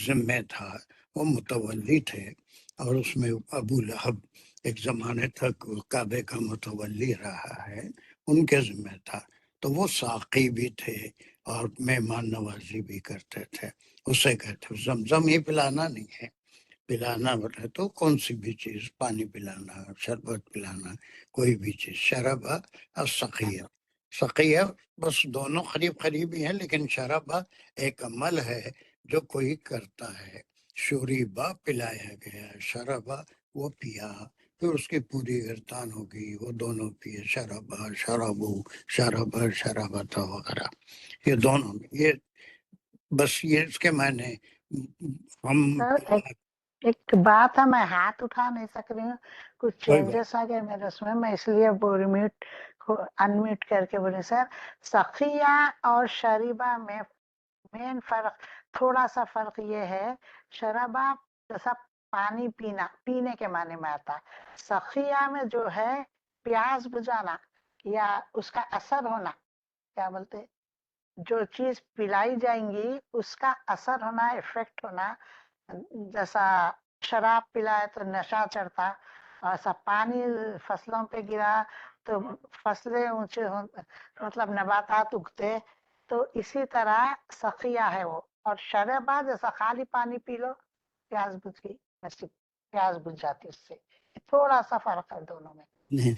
ذمہ تھا، وہ متولی تھے. اور اس میں ابو لہب ایک زمانے تک کعبے کا متولی رہا ہے، ان کے ذمہ تھا. تو وہ ساقی بھی تھے اور مہمان نوازی بھی کرتے تھے. اسے کہتے زمزم ہی پلانا نہیں ہے، پلانا بولے تو کون سی بھی چیز، پانی پلانا، شربت پلانا، کوئی بھی چیز. شربہ اور سقیہ، سقیہ بس دونوں قریب قریب ہی ہیں، لیکن شربہ ایک عمل ہے جو کوئی کرتا ہے. شوریبا پلایا گیا، شربہ وہ پیا، پھر اس کی پوری گردان ہوگی، وہ دونوں پیے، شربہ شرابو شربہ شرابتا وغیرہ، یہ دونوں. یہ بس یہ اس کے معنی ہم سر ایک بات ہے، میں ہاتھ اٹھا نہیں سک رہی ہوں، کچھ کوئی بات چینجز آ گئے میرے اس میں اس لیے انمیوٹ کر کے بولے سر، سخیہ اور شریبہ میں مین فرق، تھوڑا سا فرق یہ ہے، شرابہ جیسا پانی پینے کے معنی میں آتا ہے، سخیہ میں جو ہے پیاس بجھانا یا اس کا اثر ہونا، کیا بولتے، جو چیز پلائی جائیں گی اس کا اثر ہونا، افیکٹ ہونا، جیسا شراب پلائے تو نشہ چڑھتا، ایسا پانی فصلوں پہ گرا تو فصلیں اونچے مطلب نباتات اگتے، تو اسی طرح سخیہ ہے وہ، اور شربہ جیسا خالی پانی پی لو پیاس بجھ گئی، ایسی پیاس بجھ جاتی، اس سے تھوڑا سا فرق ہے دونوں میں، نہیں،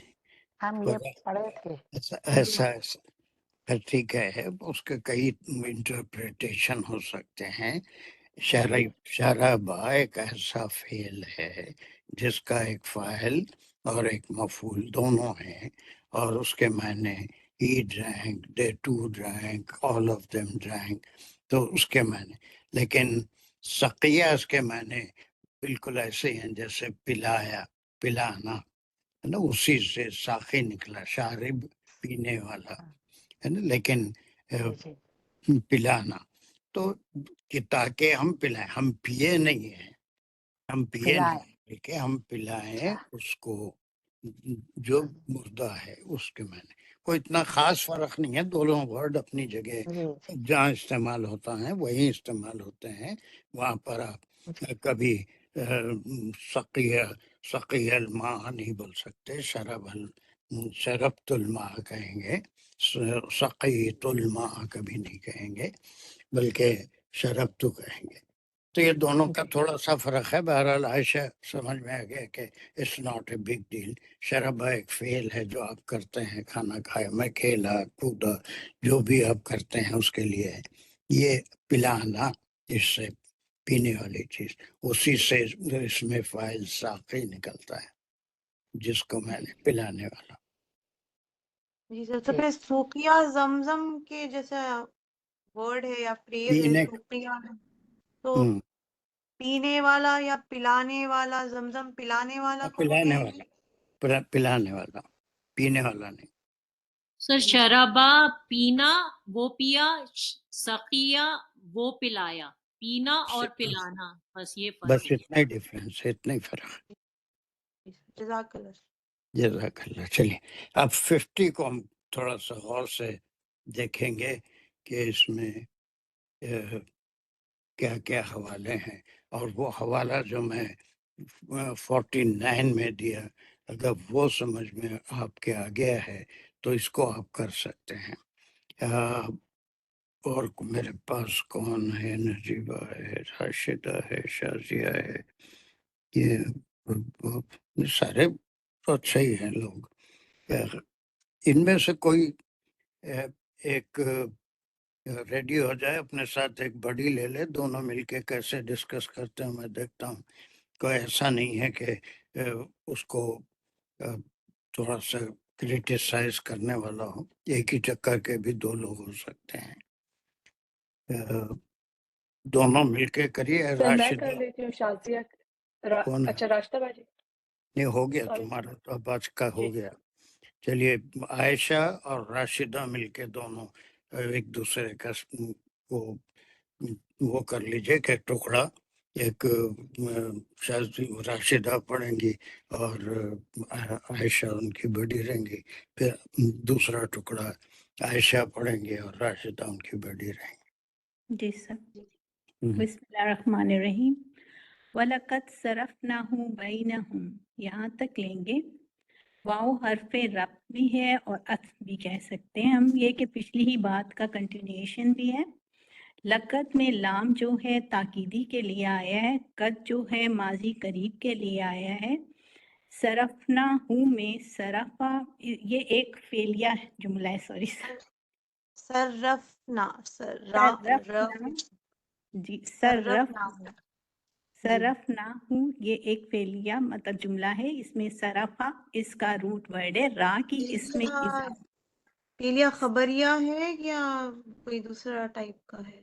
ہم یہ پڑھے تھے۔ ایسا ٹھیک ہے، اس کے کئی انٹرپریٹیشن ہو سکتے ہیں۔ شرابہ ایک ایسا فعل ہے جس کا ایک فاعل اور ایک مفعول دونوں ہیں، اور اس کے معنی he drank, they two drank, all of them drank، تو اس کے معنی، لیکن سقیہ اس کے معنی بالکل ایسے ہیں جیسے پلایا، پلانا ہے نا، اسی سے ساقی نکلا، شارب پینے والا ہے نا، لیکن پلانا تو کہ تاکہ ہم پلائیں، ہم پیے نہیں ہیں، ہم پیے نہیں ہیں، بلکہ ہم پلائیں اس کو جو مردہ ہے، اس کے معنی کوئی اتنا خاص فرق نہیں ہے، دونوں ورڈ اپنی جگہ جہاں استعمال ہوتا ہے وہیں استعمال ہوتے ہیں، وہاں پر آپ کبھی سقی الماء نہیں بول سکتے، شربت الماء کہیں گے، سقیت الماء کبھی نہیں کہیں گے، بلکہ شربت کہیں گے۔ تو یہ دونوں کا تھوڑا سا فرق ہے، بہرحال عائشہ سمجھ میں آ گیا کہ it's not a big deal, شربہ ایک فعل ہے جو آپ کرتے ہیں، کھانا کھایا، میں کھیلا کودا، جو بھی آپ کرتے ہیں اس کے لیے ہے، یہ پلانا، اس سے پینے والی چیز، اسی سے اس میں فاعل ساقی نکلتا ہے جس کو میں نے پلانے والا۔ جی سر، تو پھر سوقیہ زمزم کے جیسا ورڈ ہے یا فریز ہے، پینے سوقیہ تو پینے والا یا پلانے والا، زمزم پلانے والا کو وہ پلانے کہیں گے؟ والا، پلانے والا، پینے والا نہیں۔ سر شرابہ پینا، وہ پیا، سقیہ وہ پلایا، پینا اور پلانا، بس یہ فرق بس ہے۔ اتنا ہی ڈفرینس ہے، اتنا ہی فرق ہے۔ جزاک اللہ۔ جزاک اللہ۔ چلیے اب 50 کو ہم تھوڑا سا غور سے دیکھیں گے کہ اس میں کیا کیا حوالے ہیں، اور وہ حوالہ جو میں 49 میں دیا، اگر وہ سمجھ میں آپ کے آ گیا ہے تو اس کو آپ کر سکتے ہیں۔ اور میرے پاس کون ہے، نجیبہ ہے، راشدہ ہے، شازیہ ہے، یہ سارے تو اچھا ہی ہیں لوگ۔ ان میں سے کوئی ایک ریڈی ہو جائے، اپنے ساتھ ایک بڑی لے لے، دونوں مل کے کیسے ڈسکس کرتے ہیں میں دیکھتا ہوں۔ کوئی ایسا نہیں ہے کہ اس کو تھوڑا سا کریٹیسائز کرنے والا ہو، ایک ہی چکر کے بھی دو لوگ ہو سکتے ہیں، دونوں مل کے کریے۔ سر میں راشدہ کر لیتی ہوں، شازیہ کون ہے؟ اچھا راشدہ باجی نہیں ہو گیا سوری تمہارا تو، اب آج کا جی ہو گیا۔ چلیے عائشہ اور راشدہ مل کے دونوں ایک دوسرے کا وہ کر لیجئے کہ ٹکڑا ایک راشدہ پڑھیں گی اور عائشہ ان کی بڑی رہیں گی، پھر دوسرا ٹکڑا عائشہ پڑھیں گی اور راشدہ ان کی بڑی رہیں گی۔ جی سر، بسم اللہ الرحمن الرحیم۔ وَلَقَدْ صَرَفْنَاهُ بَيْنَهُمْ، یہاں تک لیں گے۔ واؤ حرف ربط بھی ہے اور عطف بھی کہہ سکتے ہیں ہم، یہ کہ پچھلی ہی بات کا کنٹینیوشن بھی ہے۔ لقد میں لام جو ہے تاکیدی کے لیے آیا ہے، قد جو ہے ماضی قریب کے لیے آیا ہے۔ صرفنا ہوں میں صرفا، یہ ایک فعلیہ جملہ ہے، سوری صرفنا، جی صرفنا صرفنا ہوں، یہ ایک فعلیہ مطلب جملہ ہے، اس میں صرفا اس کا روٹ ورڈ ہے، را کی اس میں اضافہ۔ پیلیا خبریہ ہے یا کوئی دوسرا ٹائپ کا ہے؟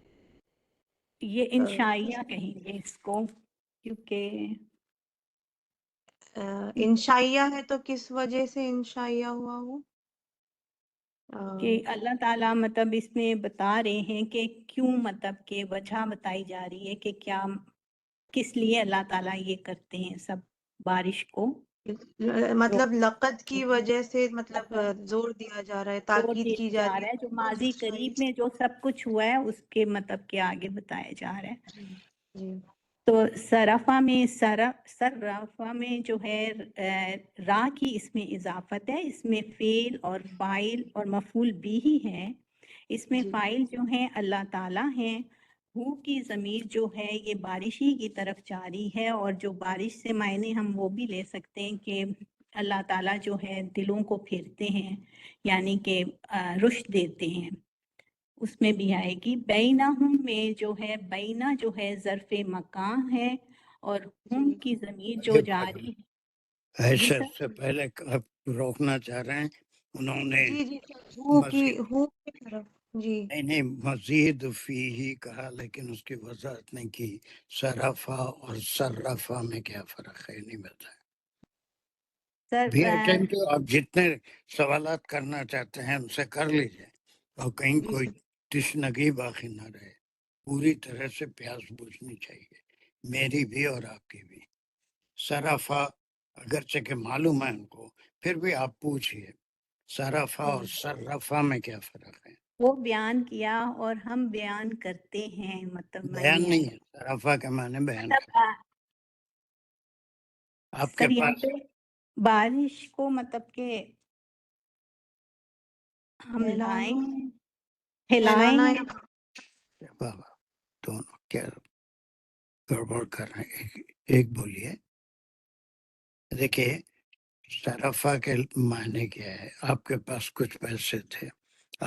یہ انشائیہ کہیں گے اس کو، کیونکہ انشائیہ ہے تو کس وجہ سے انشائیہ ہوا وہ؟ کہ اللہ تعالیٰ مطلب اس میں بتا رہے ہیں کہ کیوں، مطلب کہ وجہ بتائی جا رہی ہے کہ کیا کس لیے اللہ تعالیٰ یہ کرتے ہیں سب بارش کو، مطلب لقد کی وجہ سے، مطلب زور دیا جا رہا ہے، زور تاکید دیا کی جا جا رہی رہا ہے جو ہے ماضی قریب میں جو سب کچھ ہوا ہے اس کے مطلب کہ آگے بتایا جا رہا ہے۔ جی جی تو صرفہ میں جو ہے را کی اس میں اضافت ہے، اس میں فعل اور فاعل اور مفعول بھی ہی ہے۔ اس میں جی فاعل جو ہیں اللہ تعالیٰ ہیں، ہو کی ضمیر جو ہے یہ بارش ہی کی طرف جاری ہے، اور جو بارش سے معنی ہم وہ بھی لے سکتے ہیں کہ اللہ تعالیٰ جو ہے دلوں کو پھیرتے ہیں، یعنی کہ رشد دیتے ہیں، اس میں بھی آئے گی۔ بینہم میں جو ہے بینا جو ہے ظرف مکان ہے، اور ہم جی کی ضمیر جو جاری ہے۔ جی ایسا سر، سے پہلے آپ روکنا چاہ رہے ہیں، انہوں نے جی جی ہو کی مزید ہو کی طرف جی نہیں مزید فی ہی کہا، لیکن اس کی وضاحت نہیں کی صرفہ اور صرفہ میں کیا فرق ہے نہیں بتایا۔ سر بھی اٹینڈ تو آپ جتنے سوالات کرنا چاہتے ہیں ان سے کر لیجئے، اور کہیں جی کوئی سر تشنگی باقی نہ رہے، پوری طرح سے پیاس بجھنی چاہیے، میری بھی اور آپ کی بھی۔ صرفہ اگرچہ کہ معلوم ہے ان کو، پھر بھی آپ پوچھئے صرفہ اور صرفہ میں کیا فرق ہے۔ وہ بیان کیا اور ہم بیان کرتے ہیں، مطلب بیان معنی نہیں آئے ہے، صرفہ کے معنی بیان مطلب کر آپ کے سر یہاں پاس پہ بارش کو مطلب کہ ہم لائیں ہلائیں پھیلانا ہیں۔ بابا دونوں کیا گڑبڑ کر رہے ہیں، ایک بولیے۔ دیکھیے صرفہ کے معنی کیا ہے، آپ کے پاس کچھ پیسے تھے،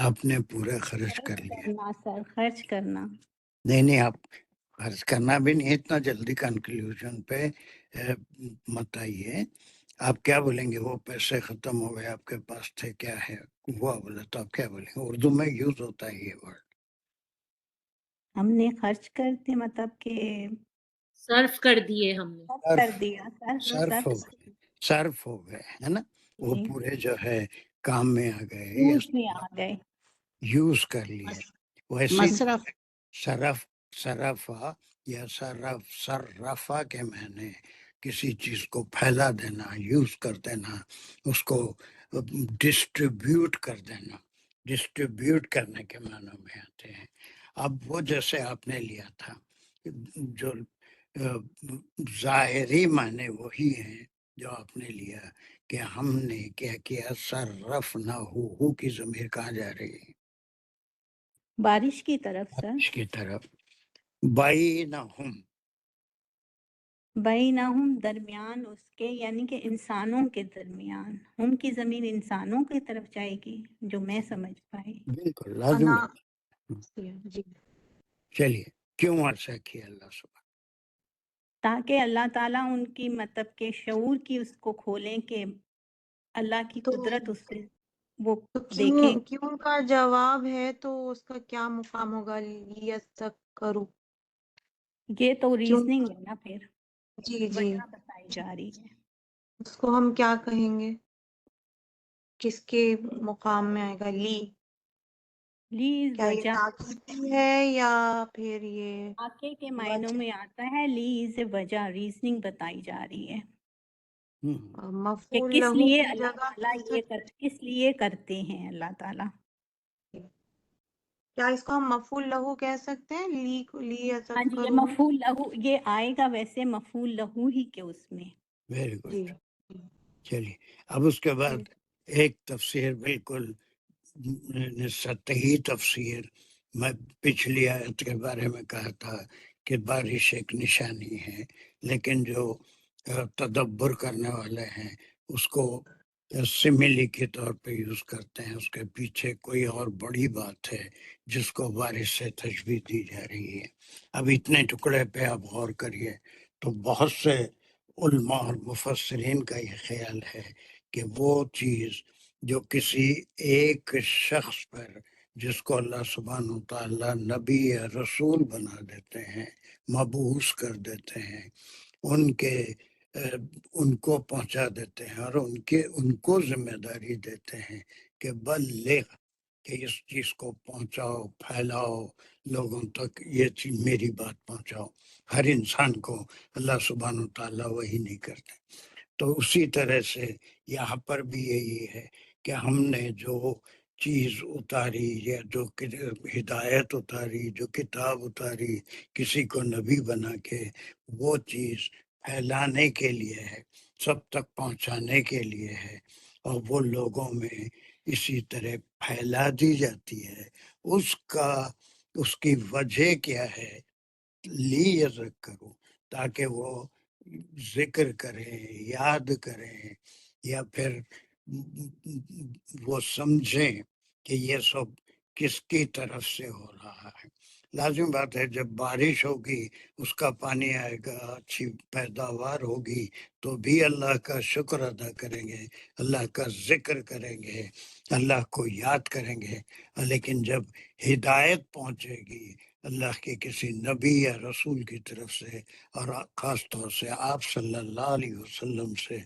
آپ نے پورے خرچ خرچ کر لیے۔ کرنا سر، خرچ کرنا۔ نہیں آپ خرچ کرنا بھی نہیں، اتنا جلدی کنکلوژن پہ مت آئیے۔ آپ کیا بولیں گے؟ وہ پیسے ختم ہو گئے، آپ کے پاس تھے، کیا ہے ہوا بولا تو آپ کیا بولیں گے؟ اردو میں یوز ہوتا ہے یہ ورڈ۔ ہم نے خرچ کرتے مطلب کہ صرف کر دیے ہم نے۔ خرچ کر دیا سر، صرف ہو صرف گئے، صرف ہو گئے ہے نا، وہ جی پورے جو ہے کام میں آ گئے یا یوز میں آ گئے۔ یوز کر لیے۔ ویسے مصرف صرفہ یا صرفہ کے معنی کسی چیز کو پھیلا دینا، یوز کر دینا، اس کو ڈسٹریبیوٹ کر دینا، ڈسٹریبیوٹ کرنے کے معنی میں آتے ہیں۔ اب وہ جیسے آپ نے لیا تھا، جو ظاہری معنی وہی ہیں جو آپ نے لیا کہ ہم نے کیا کیا، صرف نہ ہو کی ضمیر کہاں جا رہی ہے؟ بارش کی طرف سر، اس کی طرف۔ بینہم بینہم درمیان اس کے، یعنی کہ انسانوں کے درمیان، ہم کی زمین انسانوں کی طرف جائے گی، جو میں سمجھ پائی۔ بالکل لازمی انا ہے۔ جی چلیے کیوں ایسا کیا اللہ سبحانہ؟ تاکہ اللہ تعالیٰ ان کی مطلب کہ شعور کی اس کو کھولیں کہ اللہ کی تو قدرت اس سے وہ تو دیکھیں۔ کیوں کا جواب ہے تو اس کا کیا مقام ہوگا؟ کرو یہ تو کیوں؟ ریزننگ ہے نا، پھر جی جی وجہ بتائی جا رہی ہے۔ اس کو ہم کیا کہیں گے؟ کس کے مقام میں آئے گا؟ لیز کیا یہ وجہ تاکیدی ہے یا پھر یہ واقع کے معنوں وجہ میں آتا ہے، لیز وجہ، ریزننگ بتائی جا رہی ہے کہ مفعول کس لہو لیے کی اللہ جگہ تعالیٰ کہہ یہ سکتے کس لیے کرتے ہیں اللہ تعالیٰ۔ ہیں؟ کیا اس کو ہم مفعول لہو کہہ سکتے ہیں؟ لی ہاں جی، یہ کرو میں مفعول لہو یہ آئے گا ویسے مفعول لہو ہی کے اس میں۔ ویری جی گڈ۔ چلیے اب اس کے بعد ایک تفسیر بالکل سطحی تفسیر، میں پچھلی آیت کے بارے میں کہا تھا کہ بارش ایک نشانی ہے، لیکن جو تدبر کرنے والے ہیں اس کو سملی کے طور پہ یوز کرتے ہیں، اس کے پیچھے کوئی اور بڑی بات ہے جس کو بارش سے تشبیہ دی جا رہی ہے۔ اب اتنے ٹکڑے پہ آپ غور کریے تو بہت سے علماء اور مفسرین کا یہ خیال ہے کہ وہ چیز جو کسی ایک شخص پر جس کو اللہ سبحانہ و تعالیٰ نبی یا رسول بنا دیتے ہیں، مبعوث کر دیتے ہیں، ان کو پہنچا دیتے ہیں اور ان کو ذمہ داری دیتے ہیں کہ بلغ، کہ اس چیز کو پہنچاؤ، پھیلاؤ لوگوں تک، یہ چیز میری بات پہنچاؤ۔ ہر انسان کو اللہ سبحانہ و تعالیٰ وہی نہیں کرتے۔ تو اسی طرح سے یہاں پر بھی یہی ہے کہ ہم نے جو چیز اتاری یا جو ہدایت اتاری، جو کتاب اتاری، کسی کو نبی بنا کے، وہ چیز پھیلانے کے لیے ہے، سب تک پہنچانے کے لیے ہے، اور وہ لوگوں میں اسی طرح پھیلا دی جاتی ہے۔ اس کی وجہ کیا ہے؟ لیذکروا، تاکہ وہ ذکر کریں، یاد کریں، یا پھر وہ سمجھیں کہ یہ سب کس کی طرف سے ہو رہا ہے۔ لازم بات ہے، جب بارش ہوگی، اس کا پانی آئے گا، اچھی پیداوار ہوگی، تو بھی اللہ کا شکر ادا کریں گے، اللہ کا ذکر کریں گے، اللہ کو یاد کریں گے۔ لیکن جب ہدایت پہنچے گی اللہ کے کسی نبی یا رسول کی طرف سے، اور خاص طور سے آپ صلی اللہ علیہ وسلم سے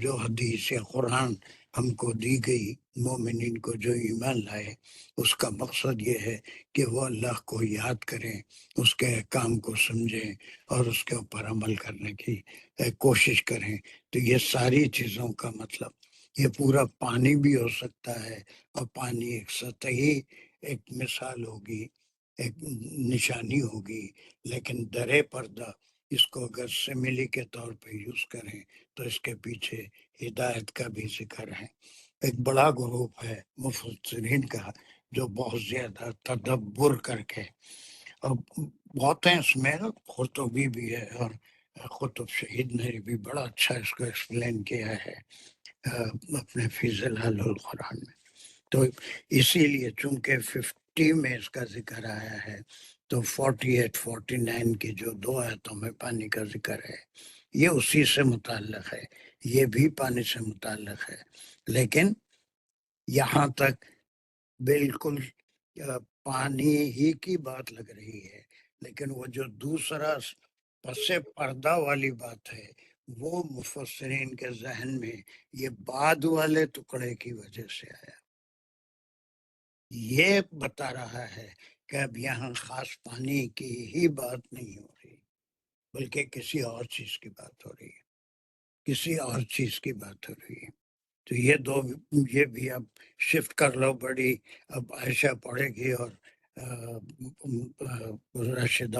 جو حدیث یا قرآن ہم کو دی گئی، مومنین کو جو ایمان لائے، اس کا مقصد یہ ہے کہ وہ اللہ کو یاد کریں، اس کے کام کو سمجھیں اور اس کے اوپر عمل کرنے کی کوشش کریں۔ تو یہ ساری چیزوں کا مطلب، یہ پورا پانی بھی ہو سکتا ہے، اور پانی ایک سطحی ایک مثال ہوگی، ایک نشانی ہوگی، لیکن درے پردہ اس کو اگر سملی کے طور پہ یوز کریں تو اس کے پیچھے ہدایت کا بھی ذکر ہے۔ ایک بڑا گروپ ہے مفسرین کا جو بہت زیادہ تدبر کر کے، اور بہت ہیں اس میں، قرطبی بھی ہے اور قطب شہید نے بھی بڑا اچھا اس کو ایکسپلین کیا ہے اپنے فی ظلال القرآن میں۔ تو اسی لیے چونکہ 50 میں اس کا ذکر آیا ہے، تو 48 49 کی جو 2 آیتوں میں پانی کا ذکر ہے، یہ اسی سے متعلق ہے، یہ بھی پانی سے متعلق ہے، لیکن یہاں تک بالکل پانی ہی کی بات لگ رہی ہے، لیکن وہ جو دوسرا پس پردہ والی بات ہے، وہ مفسرین کے ذہن میں یہ بعد والے ٹکڑے کی وجہ سے آیا۔ یہ بتا رہا ہے کہ اب یہاں خاص پانی کی ہی بات نہیں ہو رہی، بلکہ کسی اور چیز کی بات ہو رہی ہے، کسی اور چیز کی بات ہو رہی ہے۔ تو یہ بھی اب شفٹ کر لو بڑی، اب عائشہ پڑھے گی اور راشدہ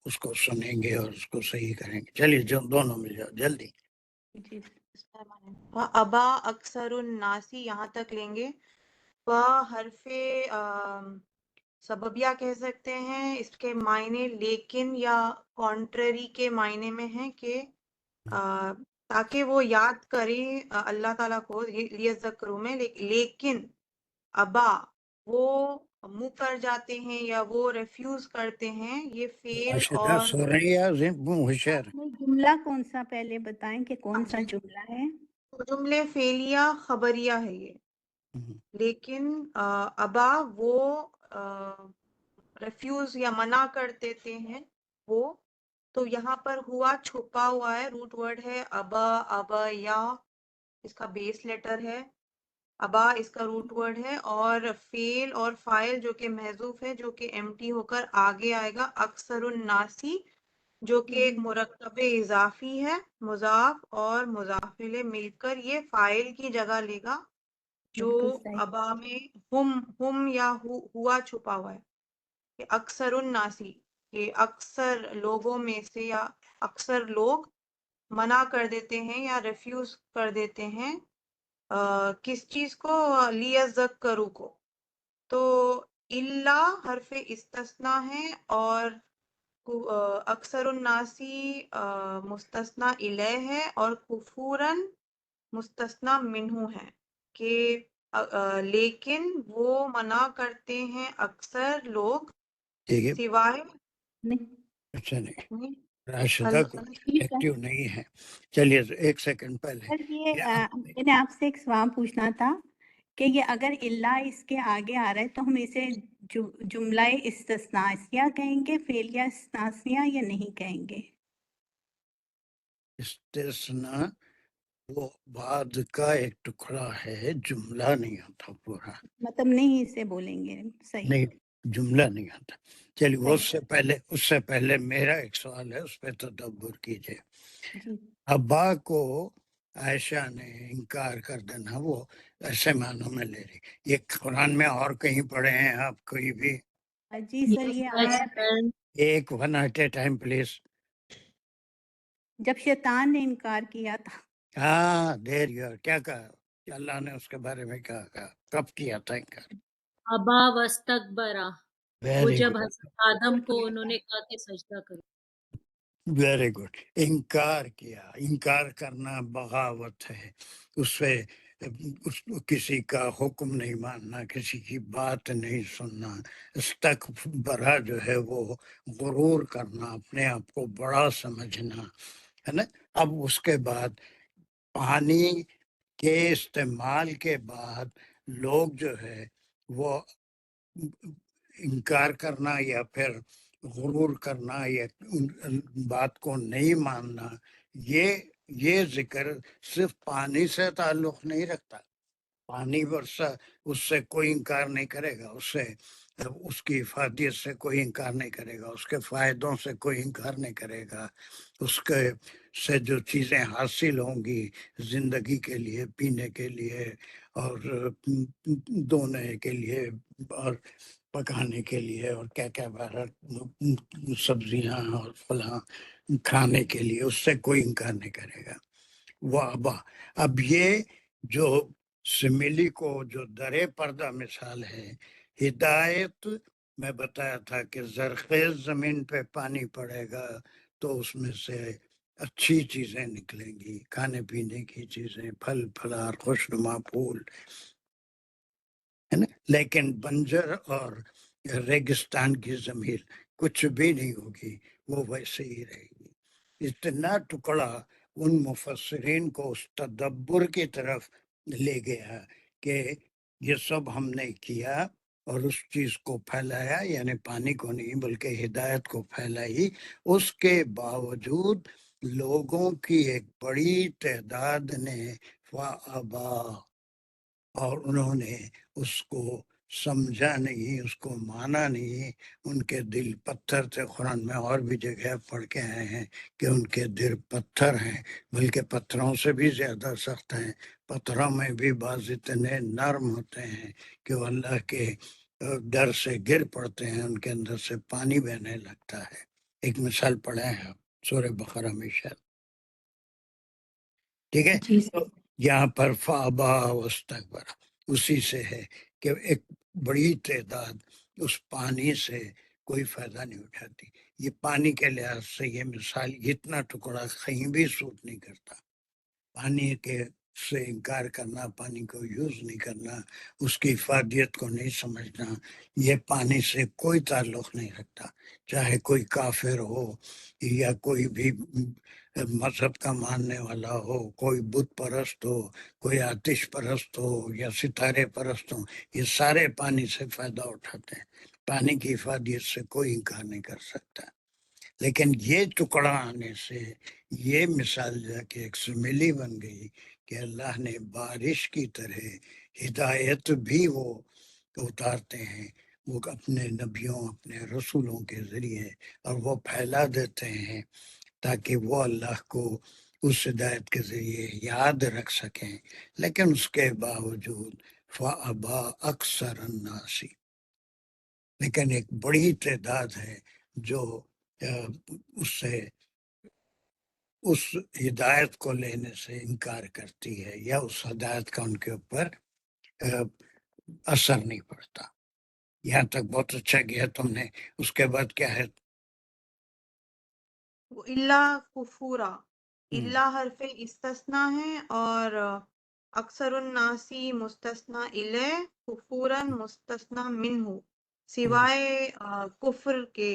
اس کو سنیں گے اور اس کو صحیح کریں گے۔ چلیے جو دونوں مل جاؤ جلدی۔ ابا اکثر الناسی یہاں تک لیں گے، حرف سببیہ کہہ سکتے ہیں، اس کے معنی لیکن یا کانٹرری کے معنی میں ہیں کہ تاکہ وہ یاد کریں اللہ تعالیٰ کو، لیذکروا میں، لیکن ابا وہ منہ کر جاتے ہیں یا وہ ریفیوز کرتے ہیں، یہ فعل راشدہ اور سو رہی ہے ہوشیار؟ جملہ کون سا پہلے بتائیں کہ کون سا جملہ ہے؟ جملے فعلیہ خبریہ ہے یہ، لیکن ابا وہ ریفیوز یا منع کر دیتے ہیں وہ، تو یہاں پر ہوا چھپا ہوا ہے، روٹ ورڈ ہے ابا، ابا یا اس کا بیس لیٹر ہے، ابا اس کا روٹ ورڈ ہے، اور فعل اور فاعل جو کہ محذوف ہے، جو کہ ایمٹی ہو کر آگے آئے گا اکثر الناسی، جو کہ ایک مرکب اضافی ہے، مضاف اور مضاف الیہ مل کر یہ فاعل کی جگہ لے گا، جو بالکل صحیح۔ ابا میں ہم یا ہوا چھپا ہوا ہے، کہ اکثر الناسی، کہ اکثر لوگوں میں سے یا اکثر لوگ منع کر دیتے ہیں یا ریفیوز کر دیتے ہیں کس چیز کو؟ لیذکروا کو۔ تو الا حرف استثناء ہے، اور اکثر الناسی مستثنیٰ الیہ ہے، اور کفوراً مستثنیٰ منہ ہے، کہ لیکن وہ منع کرتے ہیں اکثر لوگ سوائے اچھا نہیں، راشدہ کو ایکٹیو نہیں ہے۔ چلیے ایک سیکنڈ پہلے سر یہ میں نے آپ سے ایک سوال پوچھنا تھا کہ یہ اگر اللہ اس کے آگے آ رہا ہے تو ہم اسے جملہ استثنائیہ کہیں گے، فعلیہ استثنائیہ یا نہیں کہیں گے؟ استثنا وہ بعد کا ایک ٹکڑا ہے، جملہ نہیں آتا پورا، مطلب نہیں اسے بولیں گے، صحیح نہیں جملہ نہیں آتا. چلیے وہ صحیح. اس سے پہلے میرا ایک سوال ہے، اس پہ تدبر کیجئے. جی ابا کو عائشہ نے انکار کر دینا، وہ ایسے معنوں میں لے رہی. یہ قرآن میں اور کہیں پڑھے ہیں آپ کوئی بھی؟ جی سر، Yes, یہ that's آیت and ایک one at a time please. جب شیطان نے انکار کیا تھا. ہاں دیر یو کیا کہا کہ اللہ نے اس کے بارے میں کیا کہا، کب کیا تھا انکار؟ ابا وستکبرا، وہ ویری جب گڈ، حضرت آدم کو انہوں نے کہا کہ سجدہ کرو. Very good. انکار کیا، انکار کرنا بغاوت ہے. اس سے کسی کا حکم نہیں ماننا، کسی کی بات نہیں سننا. استکبرا جو ہے وہ غرور کرنا، اپنے آپ کو بڑا سمجھنا ہے نا. اب اس کے بعد پانی کے استعمال کے بعد لوگ جو ہے وہ انکار کرنا یا پھر غرور کرنا یا بات کو نہیں ماننا، یہ ذکر صرف پانی سے تعلق نہیں رکھتا. پانی برسا اس سے کوئی انکار نہیں کرے گا، اس کی افادیت سے کوئی انکار نہیں کرے گا، اس کے فائدوں سے کوئی انکار نہیں کرے گا، اس کے سے جو چیزیں حاصل ہوں گی زندگی کے لیے، پینے کے لیے اور دھونے کے لیے اور پکانے کے لیے اور کیا کیا سبزیاں اور فلاں کھانے کے لیے، اس سے کوئی انکار نہیں کرے گا. وہ اب یہ جو سمیلی کو جو درے پردہ مثال ہے، ہدایت میں بتایا تھا کہ زرخیز زمین پہ پانی پڑے گا تو اس میں سے اچھی چیزیں نکلیں گی، کھانے پینے کی چیزیں، پھل پھلار، خوشنما پھول، ہے نا. لیکن بنجر اور ریگستان کی زمین کچھ بھی نہیں ہوگی، وہ ویسے ہی رہے گی. اتنا ٹکڑا ان مفسرین کو اس تدبر کی طرف لے گیا کہ یہ سب ہم نے کیا اور اس چیز کو پھیلایا، یعنی پانی کو نہیں بلکہ ہدایت کو پھیلائی. اس کے باوجود لوگوں کی ایک بڑی تعداد نے فابا، اور انہوں نے اس کو سمجھا نہیں، اس کو مانا نہیں. ان کے دل پتھر تھے. قرآن میں اور بھی جگہ پڑھ کے آئے ہیں کہ ان کے دل پتھر ہیں، بلکہ پتھروں سے بھی زیادہ سخت ہیں. پتھروں میں بھی بعض اتنے نرم ہوتے ہیں کہ وہ اللہ کے ڈر سے گر پڑتے ہیں، ان کے اندر سے پانی بہنے لگتا ہے. ایک مثال پڑھے ہیں آپ سورہ بقرہ میں شاید، ٹھیک ہے. جی تو یہاں پر فابا واستکبر اسی سے ہے کہ ایک بڑی تعداد اس پانی سے کوئی فائدہ نہیں اٹھاتی. یہ پانی کے لحاظ سے یہ مثال اتنا ٹکڑا کہیں بھی سوٹ نہیں کرتا. پانی کے سے انکار کرنا، پانی کو یوز نہیں کرنا، اس کی افادیت کو نہیں سمجھنا، یہ پانی سے کوئی تعلق نہیں رکھتا. چاہے کوئی کافر ہو یا کوئی بھی مذہب کا ماننے والا ہو، کوئی بت پرست ہو، کوئی آتش پرست ہو یا ستارے پرست ہو، یہ سارے پانی سے فائدہ اٹھاتے ہیں. پانی کی افادیت سے کوئی انکار نہیں کر سکتا. لیکن یہ ٹکڑا آنے سے یہ مثال جا کے ایک سمیلی بن گئی کہ اللہ نے بارش کی طرح ہدایت بھی وہ اتارتے ہیں، وہ اپنے نبیوں، اپنے رسولوں کے ذریعے، اور وہ پھیلا دیتے ہیں تاکہ وہ اللہ کو اس ہدایت کے ذریعے یاد رکھ سکیں. لیکن اس کے باوجود فابا اکثر الناسی، لیکن ایک بڑی تعداد ہے جو اس ہدایت کو لینے سے انکار کرتی ہے یا اس ہدایت کا ان کے اوپر اثر نہیں پڑتا. یہاں تک بہت اچھا کیا تم نے. اس کے بعد کیا ہے؟ اللہ کفورا، اللہ حرف استثناء ہے اور اکثر الناسی مستثنى الیہ، کفورا مستثنى منہ، سوائے کفر کے،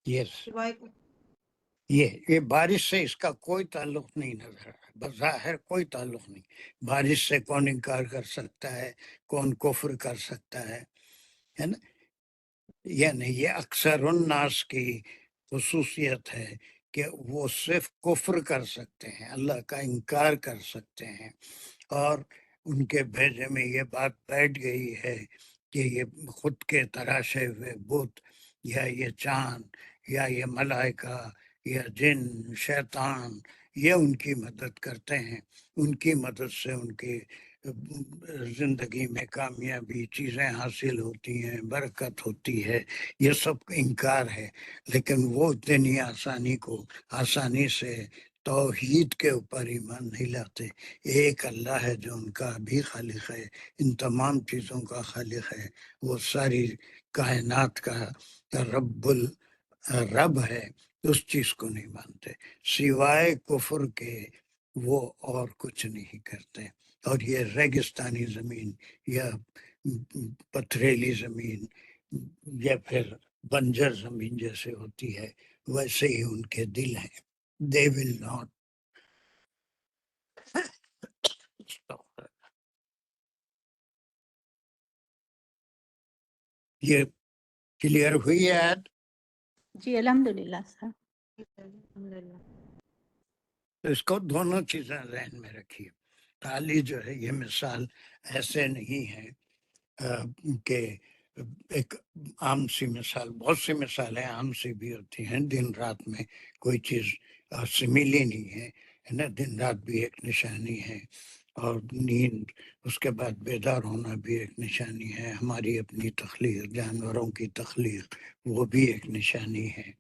یس، سوائے یہ بارش سے اس کا کوئی تعلق نہیں نظر آ رہا، بظاہر کوئی تعلق نہیں. بارش سے کون انکار کر سکتا ہے، کون کفر کر سکتا ہے نا. یعنی یہ اکثر الناس کی خصوصیت ہے کہ وہ صرف کفر کر سکتے ہیں، اللہ کا انکار کر سکتے ہیں، اور ان کے بھیجے میں یہ بات بیٹھ گئی ہے کہ یہ خود کے تراشے ہوئے بت یا یہ چاند یا یہ ملائکہ یا جن شیطان یہ ان کی مدد کرتے ہیں، ان کی مدد سے ان کی زندگی میں کامیابی چیزیں حاصل ہوتی ہیں، برکت ہوتی ہے. یہ سب انکار ہے. لیکن وہ اتنی آسانی سے توحید کے اوپر ایمان نہیں لاتے. ایک اللہ ہے جو ان کا بھی خالق ہے، ان تمام چیزوں کا خالق ہے، وہ ساری کائنات کا رب ہے، اس چیز کو نہیں مانتے. سوائے کفر کے وہ اور کچھ نہیں کرتے. اور یہ ریگستانی زمین یا پتھریلی زمین یا پھر بنجر زمین جیسے ہوتی ہے ویسے ہی ان کے دل ہیں. They will not. یہ کلیئر ہوئی ہے آیت؟ جی الحمدللہ سر. الحمدللہ. تو اس کو دونوں چیزیں ذہن میں رکھیے. تعالی جو ہے یہ مثال ایسے نہیں ہے کہ ایک عام سی مثال، بہت سی مثالیں عام سی بھی ہوتی ہیں. دن رات میں کوئی چیز سمیلی نہیں ہے نا. دن رات بھی ایک نشانی ہے، اور نیند اس کے بعد بیدار ہونا بھی ایک نشانی ہے. ہماری اپنی تخلیق، جانوروں کی تخلیق، وہ بھی ایک نشانی ہے.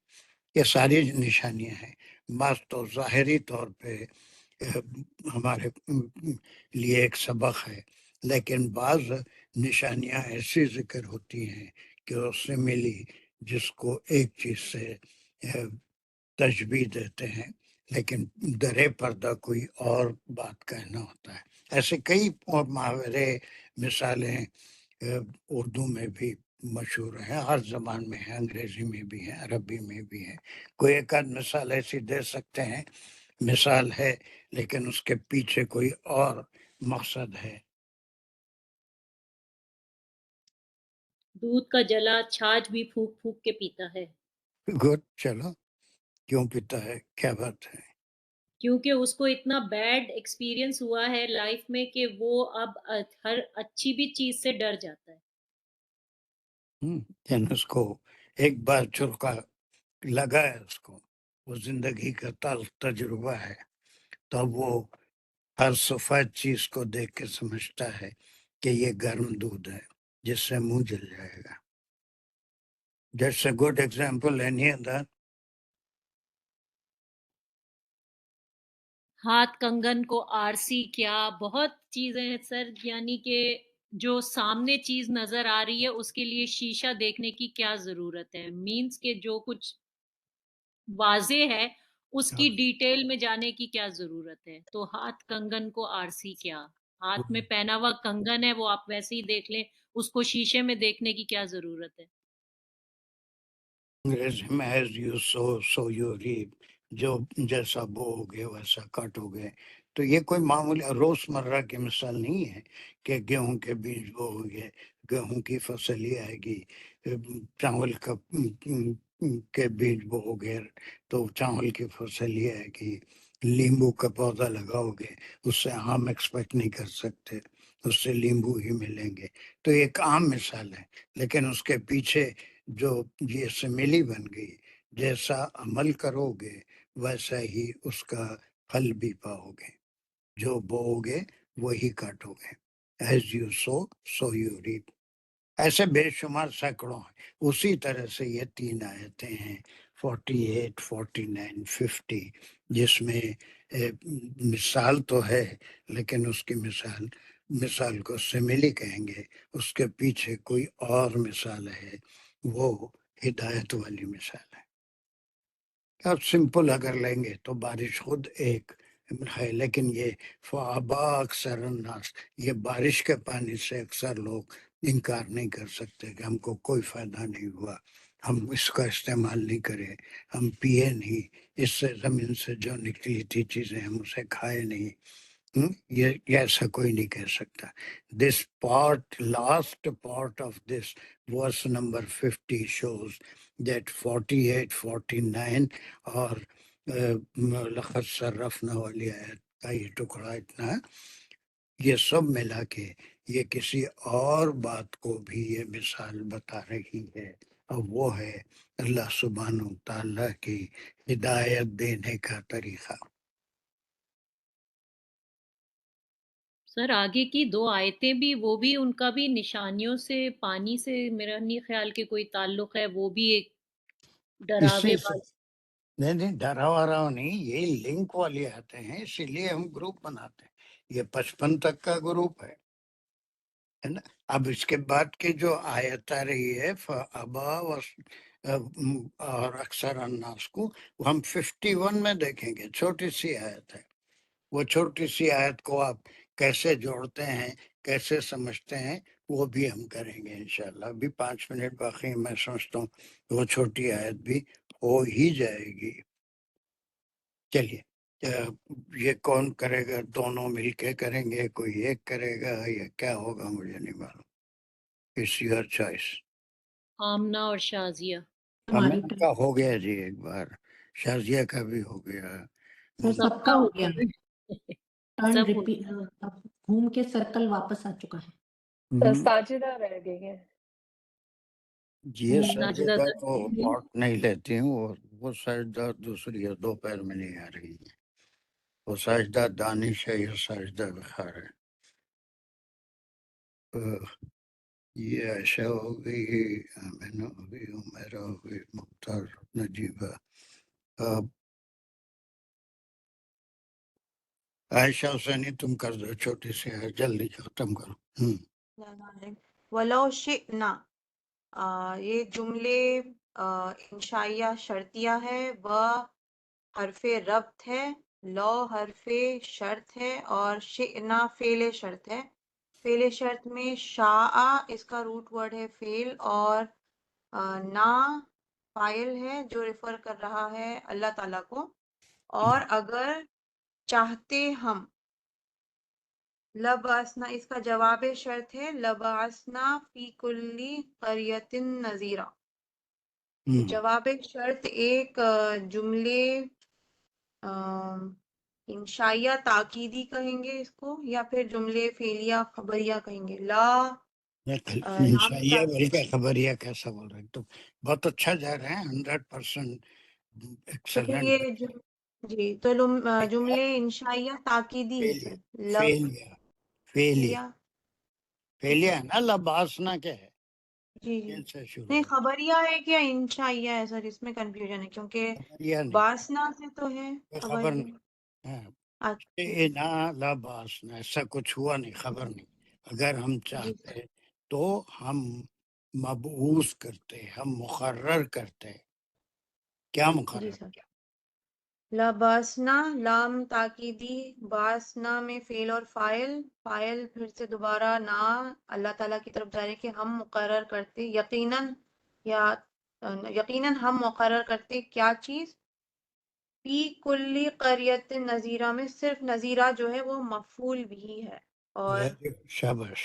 یہ ساری نشانیاں ہیں. بعض تو ظاہری طور پہ ہمارے لیے ایک سبق ہے، لیکن بعض نشانیاں ایسی ذکر ہوتی ہیں کہ اس سے ملی جس کو ایک چیز سے تشبیہ دیتے ہیں، لیکن درے پردہ کوئی اور بات کہنا ہوتا ہے. ایسے کئی محاورے، مثالیں اردو میں بھی مشہور ہیں، ہر زبان میں ہیں، انگریزی میں بھی ہیں، عربی میں بھی ہیں. کوئی ایک آدھ مثال ایسی دے سکتے ہیں، مثال ہے لیکن اس کے پیچھے کوئی اور مقصد ہے. دودھ کا جلا چھاچھ بھی پھونک پھونک کے پیتا ہے. گڈ، چلو کیوں پیتا ہے، کیا بات ہے؟ کیونکہ اس کو اتنا بیڈ ایکسپیرینس ہوا ہے لائف میں کہ وہ اب ہر اچھی بھی چیز سے ڈر جاتا ہے. یعنی اس کو ایک بار چرکا لگا ہے، اس کو وہ زندگی کا تلخ تجربہ ہے، تب وہ ہر سفید چیز کو دیکھ کے سمجھتا ہے کہ یہ گرم دودھ ہے جس سے منہ جل جائے گا. That's a good example. Any other? ہاتھ کنگن کو آرسی کیا، بہت چیزیں ہیں سر. یعنی کہ جو سامنے چیز نظر آ رہی ہے اس کے لیے شیشہ دیکھنے کی کیا ضرورت ہے. مینس کہ جو کچھ واضح ہے اس کی ڈیٹیل میں جانے کی کیا ضرورت ہے. تو ہاتھ کنگن کو آرسی کیا، ہاتھ میں پہنا ہوا کنگن ہے وہ آپ ویسے ہی دیکھ لیں، اس کو شیشے میں دیکھنے کی کیا ضرورت ہے. انگریزی میں as you sow, so you reap. جو جیسا بو گے ویسا کاٹو گے. تو یہ کوئی معمولی روزمرہ کی مثال نہیں ہے کہ گیہوں کے بیج بو گے، گیہوں کی فصل ہی آئے گی. چاول کا کے بیج بو گے تو چاول کی فصل ہی آئے گی. لیمبو کا پودا لگاؤ گے، اس سے آم ایکسپیکٹ نہیں کر سکتے، اس سے لیمبو ہی ملیں گے. تو ایک عام مثال ہے، لیکن اس کے پیچھے جو یہ سمیلی بن گئی، جیسا عمل کرو گے ویسا ہی اس کا پھل بھی پاؤ گے. جو بو گے وہی کاٹو گے. As you sow, so you reap. ایسے بے شمار سینکڑوں ہیں. اسی طرح سے یہ 3 آیتیں ہیں 48، 49، 50، جس میں مثال تو ہے لیکن اس کی مثال کو سمیلی کہیں گے، اس کے پیچھے کوئی اور مثال ہے، وہ ہدایت والی مثال ہے. اب سمپل اگر لیں گے تو بارش خود ایک ہے، لیکن یہ فابا اکثر الناس، یہ بارش کے پانی سے اکثر لوگ انکار نہیں کر سکتے کہ ہم کو کوئی فائدہ نہیں ہوا. ہم اس کا استعمال نہیں کریں، ہم پیے نہیں، اس سے زمین سے جو نکلی تھی چیزیں ہم اسے کھائے نہیں. یہ ایسا کوئی نہیں کہہ سکتا. This part, last part of this verse number 50 shows that 48 49 اور لقد صرفنا والی آیت کا یہ ٹکڑا اتنا، یہ سب ملا کے یہ کسی اور بات کو بھی یہ مثال بتا رہی ہے، اور وہ ہے اللہ سبحانہ و تعالیٰ کی ہدایت دینے کا طریقہ. سر آگے کی 2 آیتیں بھی، وہ بھی ان کا بھی نشانیوں سے، پانی سے میرا نہیں خیال کہ کوئی تعلق ہے، وہ بھی ایک ڈراوے اسی سے والی. نہیں ڈراوا رہا نہیں، یہ لنک والی آتے ہیں، اسی لیے ہم گروپ بناتے ہیں. یہ 55 تک کا گروپ ہے نا. اب اس کے بعد کی جو آیت آ رہی ہے فَأَبَى اور اکثر الناس کو، وہ ہم 51 میں دیکھیں گے. چھوٹی سی آیت ہے، وہ چھوٹی سی آیت کو آپ کیسے جوڑتے ہیں، کیسے سمجھتے ہیں، وہ بھی ہم کریں گے انشاءاللہ. ابھی 5 منٹ باقی، میں سمجھتا ہوں وہ چھوٹی آیت بھی ہو ہی جائے گی. چلیے یہ کون کرے گا؟ دونوں مل کے کریں گے، کوئی ایک کرے گا، یا کیا ہوگا مجھے نہیں معلوم. It's your choice. آمنہ اور شازیہ. ہماری آمنہ کا ہو گیا جی ایک بار، شازیہ کا بھی ہو گیا. سر سب سب کا ہو گیا، ٹرن سب ہو ریپیٹ، اب گھوم کے سرکل واپس آ چکا ہے. ساجدہ رہ گئی ہے. یہ ساجدہ ساجدہ کو پارٹ نہیں لیتی ہوں، وہ ساجدہ دوسری ہے، 2 پیر میں نہیں آ رہی ہے. وہ ساجدہ دانش ہے، یہ ساجدہ بخار ہے. یہ عائشہ ہو گئی، آمینہ ہو گئی، عمیرہ ہو گئی، مختار، نجیبہ. عائشہ حسینی تم کر دو، چھوٹی سی ہے، جلدی ختم کرو. ولو شئنا، یہ جملے انشائیہ شرطیہ ہے، و حرف ربط ہے، لو حرف شرط ہے، اور شئنا فعل شرط ہے. فعل شرط میں شاء اس کا روٹ ورڈ ہے فعل، اور نا فاعل ہے جو ریفر کر رہا ہے اللہ تعالیٰ کو. اور اگر چاہتے ہم، لباسنا اس کا جواب شرط ہے، لباسنا فی کلی قریۃ نذیرا. جواب شرط ایک جملے انشائیہ تاکیدی کہیں گے اس کو، یا پھر جملے فعلیہ خبریہ کہیں گے. لام انشائیہ بلکہ خبریہ کیسا بول رہے ہیں؟ تو بہت اچھا جا رہے ہیں، 100% کیونکہ ایکسلنٹ. یہ جی تو جملے انشائیہ تاکیدی ہے سر. فیلیا ہے نا، لباسنا کیا ہے؟ جی فیل سے شروع نہیں، ہوتا خبریہ ہے کیا انشائیہ ہے سر؟ اس میں کنفیوژن ہے کیونکہ ہے، خبریہ نہیں، باسنا سے تو ہے کوئی خبر خبریہ. نہیں. ہاں، اچھا نہ لباسنا ایسا کچھ ہوا نہیں، خبر نہیں. اگر ہم جی چاہتے تو ہم مبعوث کرتے، ہم مقرر کرتے. کیا جی مقرر سر. کیا؟ لباسنا لام تاکیدی، باسنا میں فعل اور فاعل، فاعل پھر سے دوبارہ نا اللہ تعالیٰ کی طرف جا رہے کہ ہم مقرر کرتے، یقیناً ہم مقرر کرتے کیا چیز، فی کلی قریت نذیرہ میں صرف نذیرہ جو ہے وہ مفعول بھی ہے. اور شاباش.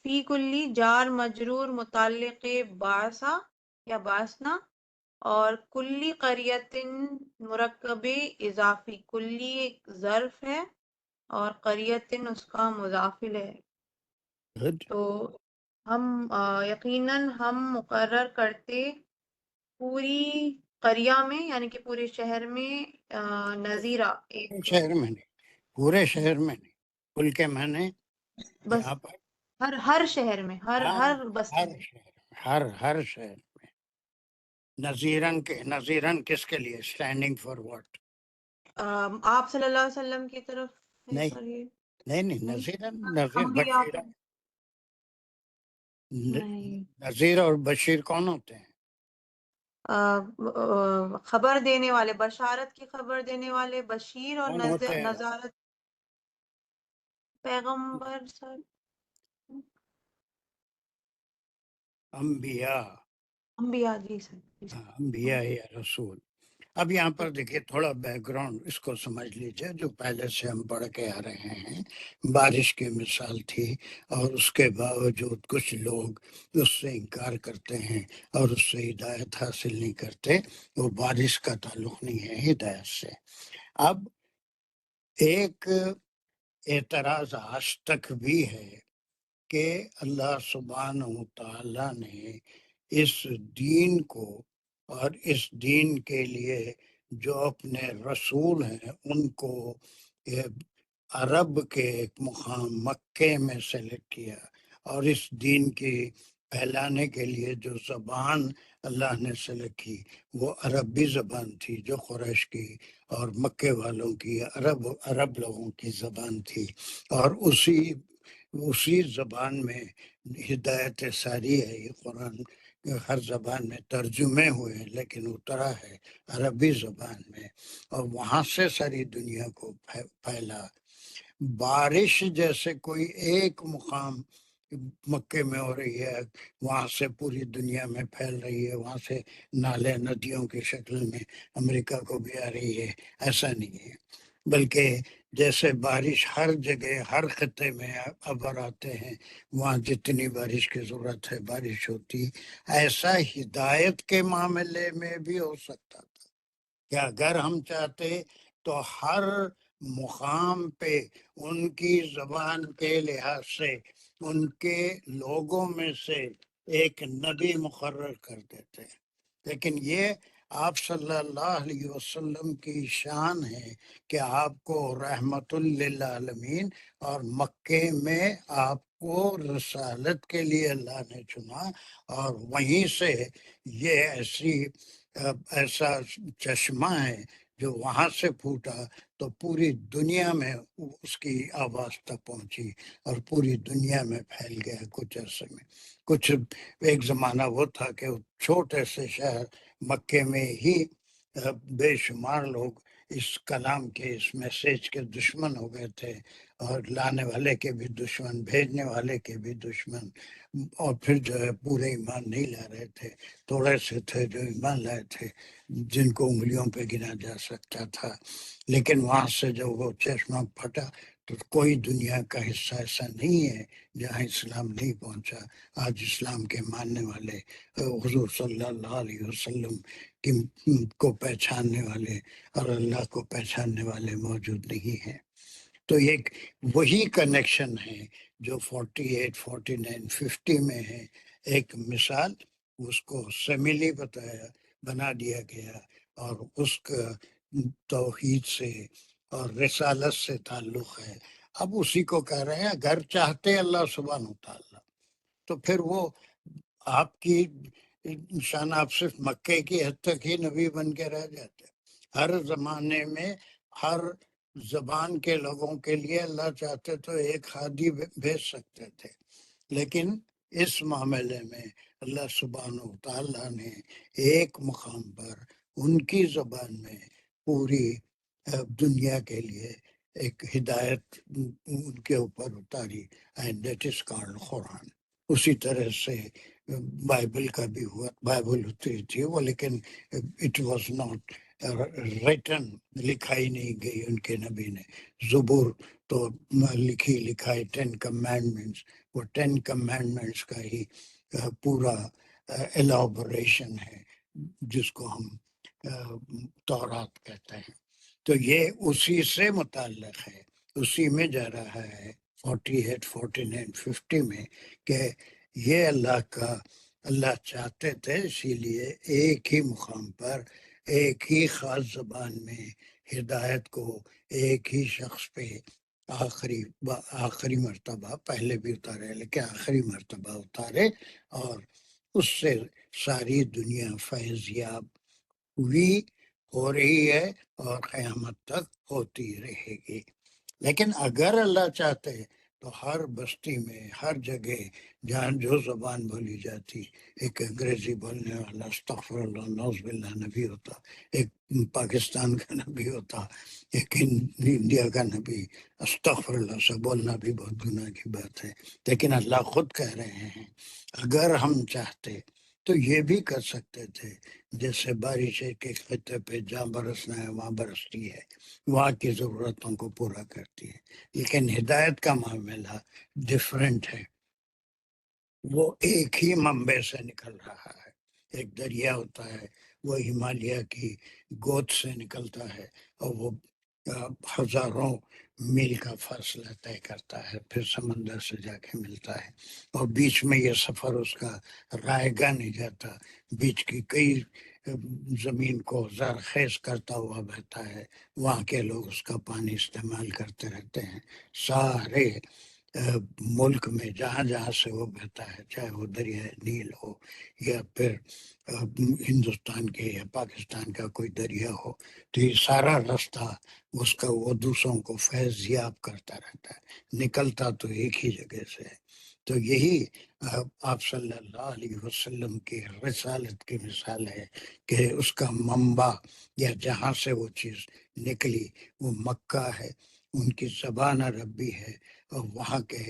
فی کلی جار مجرور متعلق باسا یا باسنا، اور کلی قریت مرکب اضافی، کلی ایک ظرف ہے اور قریت اس کا مضافل ہے. Good. تو ہم یقیناً ہم مقرر کرتے پوری قریہ میں یعنی کہ پورے شہر میں نذیرہ ایک، شہر میں نہیں، پورے شہر میں نہیں، کل کے میں نے بس یہاں پر ہر شہر میں، ہر بستی ہر میں. شہر، ہر شہر میں. نذیرن کس کے لیے؟ Standing for what? آپ صلی اللہ علیہ وسلم کی طرف ہے نہیں سر یہ؟ نہیں، نذیر انبیاء بشیر. نہیں، نذیر اور بشیر کون ہوتے ہیں؟ خبر دینے والے، بشارت کی خبر دینے والے بشیر، اور کون ہوتے ہیں؟ نظارت پیغمبر سر. انبیاء. انبیاء جی سر انبیاء یا رسول. اب یہاں پر دیکھیے تھوڑا بیک گراؤنڈ اس کو سمجھ لیجئے جو پہلے سے ہم پڑھ کے آ رہے ہیں. بارش کی مثال تھی اور اس کے باوجود کچھ لوگ اس سے انکار کرتے ہیں اور اس سے ہدایت حاصل نہیں کرتے. وہ بارش کا تعلق نہیں ہے ہدایت سے. اب ایک اعتراض آج تک بھی ہے کہ اللہ سبحانہ و تعالیٰ نے اس دین کو اور اس دین کے لیے جو اپنے رسول ہیں ان کو عرب کے ایک مقام مکے میں سلیکٹ کیا، اور اس دین کی پھیلانے کے لیے جو زبان اللہ نے سلیکٹ کی وہ عربی زبان تھی جو قریش کی اور مکے والوں کی عرب لوگوں کی زبان تھی. اور اسی زبان میں ہدایت ساری ہے. یہ قرآن ہر زبان میں ترجمے ہوئے لیکن اترا ہے عربی زبان میں، اور وہاں سے ساری دنیا کو پھیلا. بارش جیسے کوئی ایک مقام مکے میں ہو رہی ہے وہاں سے پوری دنیا میں پھیل رہی ہے، وہاں سے نالے ندیوں کی شکل میں امریکہ کو بھی آ رہی ہے، ایسا نہیں ہے. بلکہ جیسے بارش ہر جگہ ہر خطے میں ابر آتے ہیں، وہاں جتنی بارش کی ضرورت ہے بارش ہوتی، ایسا ہدایت کے معاملے میں بھی ہو سکتا تھا کہ اگر ہم چاہتے تو ہر مقام پہ ان کی زبان کے لحاظ سے ان کے لوگوں میں سے ایک نبی مقرر کر دیتے. لیکن یہ آپ صلی اللہ علیہ وسلم کی شان ہے کہ آپ کو رحمت للعالمین اور مکے میں آپ کو رسالت کے لیے اللہ نے چنا، اور وہیں سے یہ ایسا چشمہ ہے جو وہاں سے پھوٹا تو پوری دنیا میں اس کی آواز تک پہنچی اور پوری دنیا میں پھیل گیا. کچھ عرصے میں ایک زمانہ وہ تھا کہ چھوٹے سے شہر مکے میں ہی بے شمار لوگ اس کلام کے اس میسیج کے دشمن ہو گئے تھے، اور لانے والے کے بھی دشمن، بھیجنے والے کے بھی دشمن. اور پھر جو ہے پورے ایمان نہیں لا رہے تھے، تھوڑے سے تھے جو ایمان لائے تھے جن کو انگلیوں پہ گنا جا سکتا تھا. لیکن وہاں سے جب وہ چشمہ پھٹا تو کوئی دنیا کا حصہ ایسا نہیں ہے جہاں اسلام نہیں پہنچا. آج اسلام کے ماننے والے حضور صلی اللہ علیہ وسلم کو پہچاننے والے اور اللہ کو پہچاننے والے موجود نہیں ہیں. تو ایک وہی کنیکشن ہے جو 48 49 50 میں ہے. ایک مثال اس کو سمیلی بنا دیا گیا، اور اس کا توحید سے اور رسالت سے تعلق ہے. اب اسی کو کہہ رہے ہیں اگر چاہتے اللہ سبحانہ و تعالیٰ تو پھر وہ آپ کی شان، آپ صرف مکے کی حد تک ہی نبی بن کے رہ جاتے. ہر زمانے میں ہر زبان کے لوگوں کے لیے اللہ چاہتے تو ایک ہادی بھیج سکتے تھے، لیکن اس معاملے میں اللہ سبحانہ و تعالیٰ نے ایک مقام پر ان کی زبان میں پوری دنیا کے لیے ایک ہدایت ان کے اوپر اتاری، اینڈ دیٹ از کالڈ قرآن. اسی طرح سے بائبل کا بھی ہوا، بائبل اتری تھی وہ، لیکن اٹ واز ناٹ ریٹن، لکھائی نہیں گئی ان کے نبی نے. زبور تو لکھائی 10 کمانڈمنٹس، وہ 10 کمانڈمنٹس کا ہی پورا ایلابوریشن ہے جس کو ہم تورات کہتے ہیں. تو یہ اسی سے متعلق ہے، اسی میں جا رہا ہے 48 49 50 میں کہ یہ اللہ چاہتے تھے، اسی لیے ایک ہی مقام پر ایک ہی خاص زبان میں ہدایت کو ایک ہی شخص پہ آخری مرتبہ، پہلے بھی اتارے لیکن آخری مرتبہ اتارے، اور اس سے ساری دنیا فیضیاب ہوئی، ہو رہی ہے اور قیامت تک ہوتی رہے گی. لیکن اگر اللہ چاہتے تو ہر بستی میں، ہر جگہ جہاں جو زبان بولی جاتی، ایک انگریزی بولنے والا استغفر اللہ نعوذ باللہ نبی ہوتا، ایک پاکستان کا نبی ہوتا، ایک انڈیا کا نبی. استغفر اللہ سے بولنا بھی بہت گناہ کی بات ہے، لیکن اللہ خود کہہ رہے ہیں اگر ہم چاہتے تو یہ بھی کر سکتے تھے، جیسے بارش کے خطے پہ جہاں برسنا ہے وہاں برستی ہے، وہاں کی ضرورتوں کو پورا کرتی ہے، لیکن ہدایت کا معاملہ ڈفرینٹ ہے، وہ ایک ہی منبع سے نکل رہا ہے، ایک دریا ہوتا ہے، وہ ہمالیہ کی گود سے نکلتا ہے اور وہ ہزاروں میل کا فاصلہ طے کرتا ہے، پھر سمندر سے جا کے ملتا ہے، اور بیچ میں یہ سفر اس کا رائے گا نہیں جاتا، بیچ کی کئی زمین کو زرخیز کرتا ہوا بہتا ہے، وہاں کے لوگ اس کا پانی استعمال کرتے رہتے ہیں، سارے ملک میں جہاں جہاں سے وہ بہتا ہے، چاہے وہ دریائے نیل ہو یا پھر ہندوستان کے یا پاکستان کا کوئی دریا ہو، تو یہ سارا راستہ اس کا وہ دوسروں کو فیض یاب کرتا رہتا ہے، نکلتا تو ایک ہی جگہ سے ہے۔ تو یہی آپ صلی اللہ علیہ وسلم کی رسالت کی مثال ہے کہ اس کا منبع یا جہاں سے وہ چیز نکلی وہ مکہ ہے، ان کی زبان عربی ہے، اور وہاں کے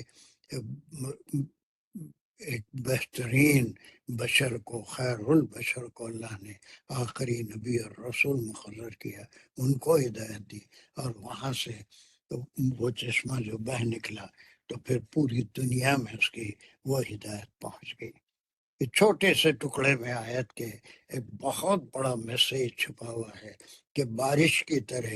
ایک بہترین بشر کو، خیر البشر کو اللہ نے آخری نبی اور رسول مقرر کیا، ان کو ہدایت دی، اور وہاں سے وہ چشمہ جو بہہ نکلا تو پھر پوری دنیا میں اس کی وہ ہدایت پہنچ گئی۔ یہ چھوٹے سے ٹکڑے میں آیت کے ایک بہت بڑا میسیج چھپا ہوا ہے کہ بارش کی طرح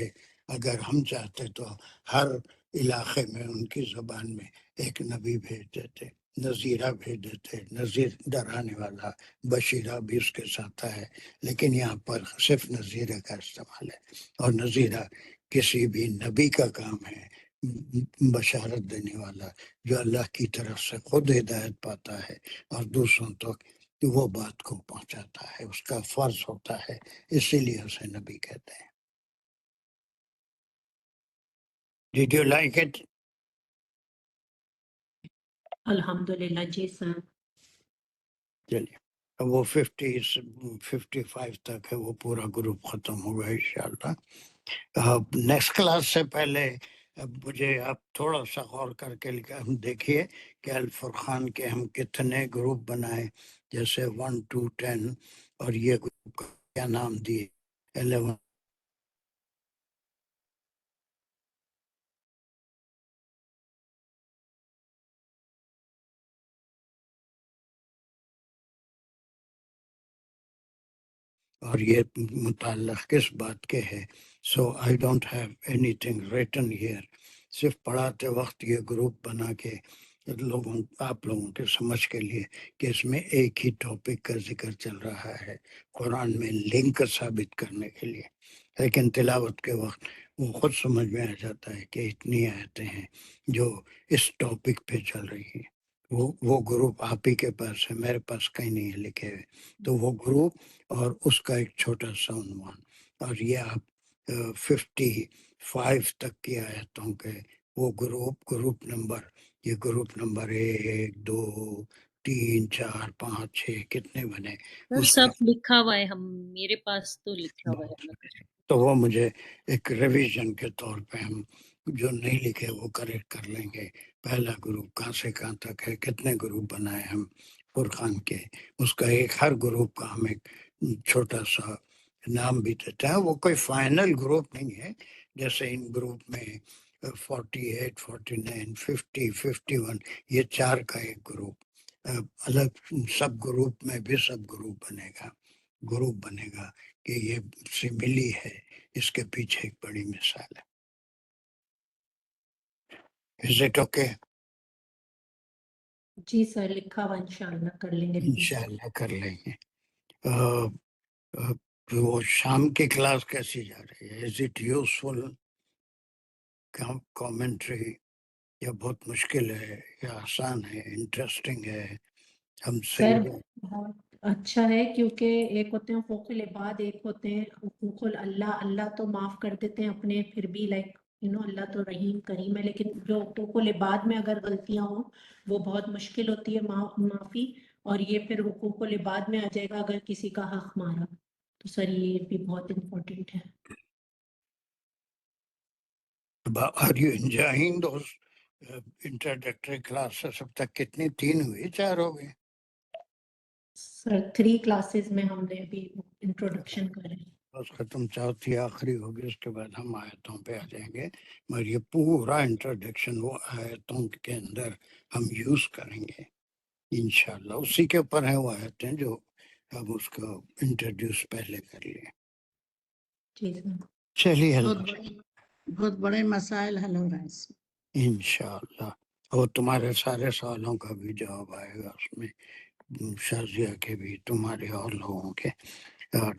اگر ہم چاہتے تو ہر علاقے میں ان کی زبان میں ایک نبی بھیج دیتے، نذیرہ بھیج دیتے، نذیر ڈرانے والا، بشیرہ بھی اس کے ساتھ ہے، لیکن یہاں پر صرف نذیرہ کا استعمال ہے، اور نذیرہ کسی بھی نبی کا کام ہے، بشارت دینے والا جو اللہ کی طرف سے خود ہدایت پاتا ہے اور دوسروں تک وہ بات کو پہنچاتا ہے، اس کا فرض ہوتا ہے، اسی لیے اسے نبی کہتے ہیں۔ Did you like it? الحمدللہ جی سر۔ چلیے وہ 55 تک ہے، وہ پورا گروپ ختم ہوگا انشاءاللہ۔ نیکسٹ کلاس سے پہلے مجھے آپ تھوڑا سا غور کر کے ہم دیکھیے کہ الفرقان کے ہم کتنے گروپ بنائے، جیسے 1 to 10، اور یہ گروپ کا کیا نام دیے 11۔ اور یہ متعلق کس بات کے ہے، so I don't have anything written here, صرف پڑھاتے وقت یہ گروپ بنا کے آپ لوگوں کے سمجھ کے لیے کہ اس میں ایک ہی ٹاپک کا ذکر چل رہا ہے، قرآن میں لنک ثابت کرنے کے لیے، لیکن تلاوت کے وقت وہ خود سمجھ میں آ جاتا ہے کہ اتنی آیتیں ہیں جو اس ٹاپک پہ چل رہی ہیں۔ وہ گروپ آپ ہی کے پاس ہے، میرے پاس کہیں نہیں ہے لکھے ہوئے، تو وہ گروپ اور اس کا ایک چھوٹا سا عنوان، اور یہ آپ 55 تک کی آیتوں کے وہ گروپ نمبر، یہ گروپ نمبر 1 2 3 4 5 6 کتنے بنے اس کا سب لکھا ہوا ہے، میرے پاس تو لکھا ہوا ہے، تو وہ مجھے ایک ریویژن کے طور پہ ہم جو نہیں لکھے وہ کریکٹ کر لیں گے، پہلا گروپ کہاں سے کہاں تک ہے، کتنے گروپ بنائے ہم فرقان کے، اس کا ایک ہر گروپ کا ہم ایک چھوٹا سا نام بھی دیتا ہے، وہ کوئی فائنل گروپ نہیں ہے، جیسے ان گروپ میں 48 49 50 51 یہ 4 کا ایک گروپ، الگ سب گروپ میں بھی سب گروپ بنے گا کہ یہ سملی ہے، اس کے پیچھے ایک بڑی مثال ہے۔ Is it okay؟ جی سر لکھا ہوا انشاءاللہ کر لیں گے۔ انشاءاللہ کر لیں گے۔ وہ شام کی کلاس کیسی جا رہی ہے؟ از اٹ یوزفل کامنٹری، یا بہت مشکل ہے یا آسان ہے، انٹرسٹنگ ہے؟ ہم سر صحیح بہت اچھا ہے، کیونکہ ایک ہوتے ہیں حقوق العباد، ایک ہوتے ہیں حقوق اللہ۔ اللہ تو معاف کر دیتے ہیں اپنے، پھر بھی اللہ تو رحیم کریم ہے، لیکن جو حقوق العباد میں اگر غلطیاں ہوں وہ بہت مشکل ہوتی ہے معافی، اور یہ پھر حقوق العباد میں آ جائے گا اگر کسی کا حق مارا، تو سر یہ بھی بہت امپورٹنٹ ہے۔ Are you enjoying those introductory classes؟ اب تک کتنی 3 ہوئی 4 ہو گئی؟ سر 3 کلاسز میں ہم نے بھی انٹروڈکشن کرے. بس ختم چوتھی آخری ہوگی، اس کے بعد ہم آیتوں پہ آ جائیں گے، مگر یہ پورا انٹروڈکشن وہ آیتوں کے اندر ہم یوز کریں گے انشاءاللہ. اسی کے اوپر ہیں وہ آیتیں جو ہم اس کو انٹروڈیوس پہلے کر لیں. ٹھیک ہے. چلیے بہت بڑے مسائل حل ہو رہے ہیں اس میں. انشاءاللہ. اور تمہارے سارے سوالوں کا بھی جواب آئے گا اس میں، شازیہ کے بھی، تمہارے اور لوگوں کے.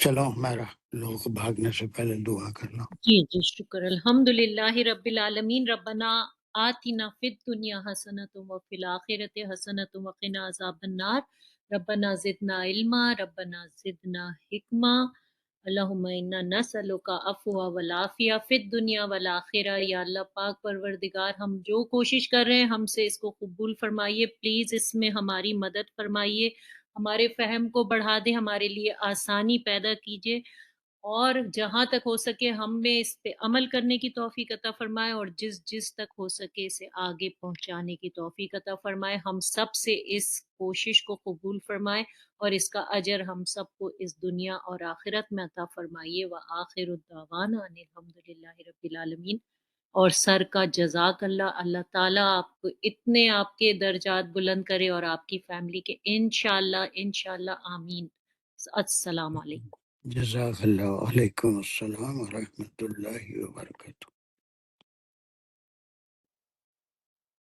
چلو میرا لوگ بھاگنے سے پہلے دعا کر لو. جی شکر. الحمدللہ رب العالمین. ربنا آتنا فی الدنیا حسنۃ وفی الآخرۃ حسنۃ وقنا عذاب النار. ربنا زدنا علما، ربنا زدنا حکما. اللہم انا نسألک عفو والعافیہ فی الدنیا والآخرہ. یا اللہ پاک پروردگار، ہم جو کوشش کر رہے ہیں ہم سے اس کو قبول فرمائیے. پلیز اس میں ہماری مدد فرمائیے، ہمارے فہم کو بڑھا دیں، ہمارے لیے آسانی پیدا کیجیے، اور جہاں تک ہو سکے ہم میں اس پہ عمل کرنے کی توفیق عطا فرمائے، اور جس تک ہو سکے اسے آگے پہنچانے کی توفیق عطا فرمائے. ہم سب سے اس کوشش کو قبول فرمائے اور اس کا اجر ہم سب کو اس دنیا اور آخرت میں عطا فرمائیے. وآخر الدعوانا ان الحمدللہ رب العالمین. اور سر کا جزاک اللہ. اللہ تعالیٰ آپ کو اتنے آپ کے درجات بلند کرے اور آپ کی فیملی کے انشاءاللہ آمین. السلام علیکم. جزاک اللہ. علیکم السلام ورحمۃ اللہ وبرکاتہ.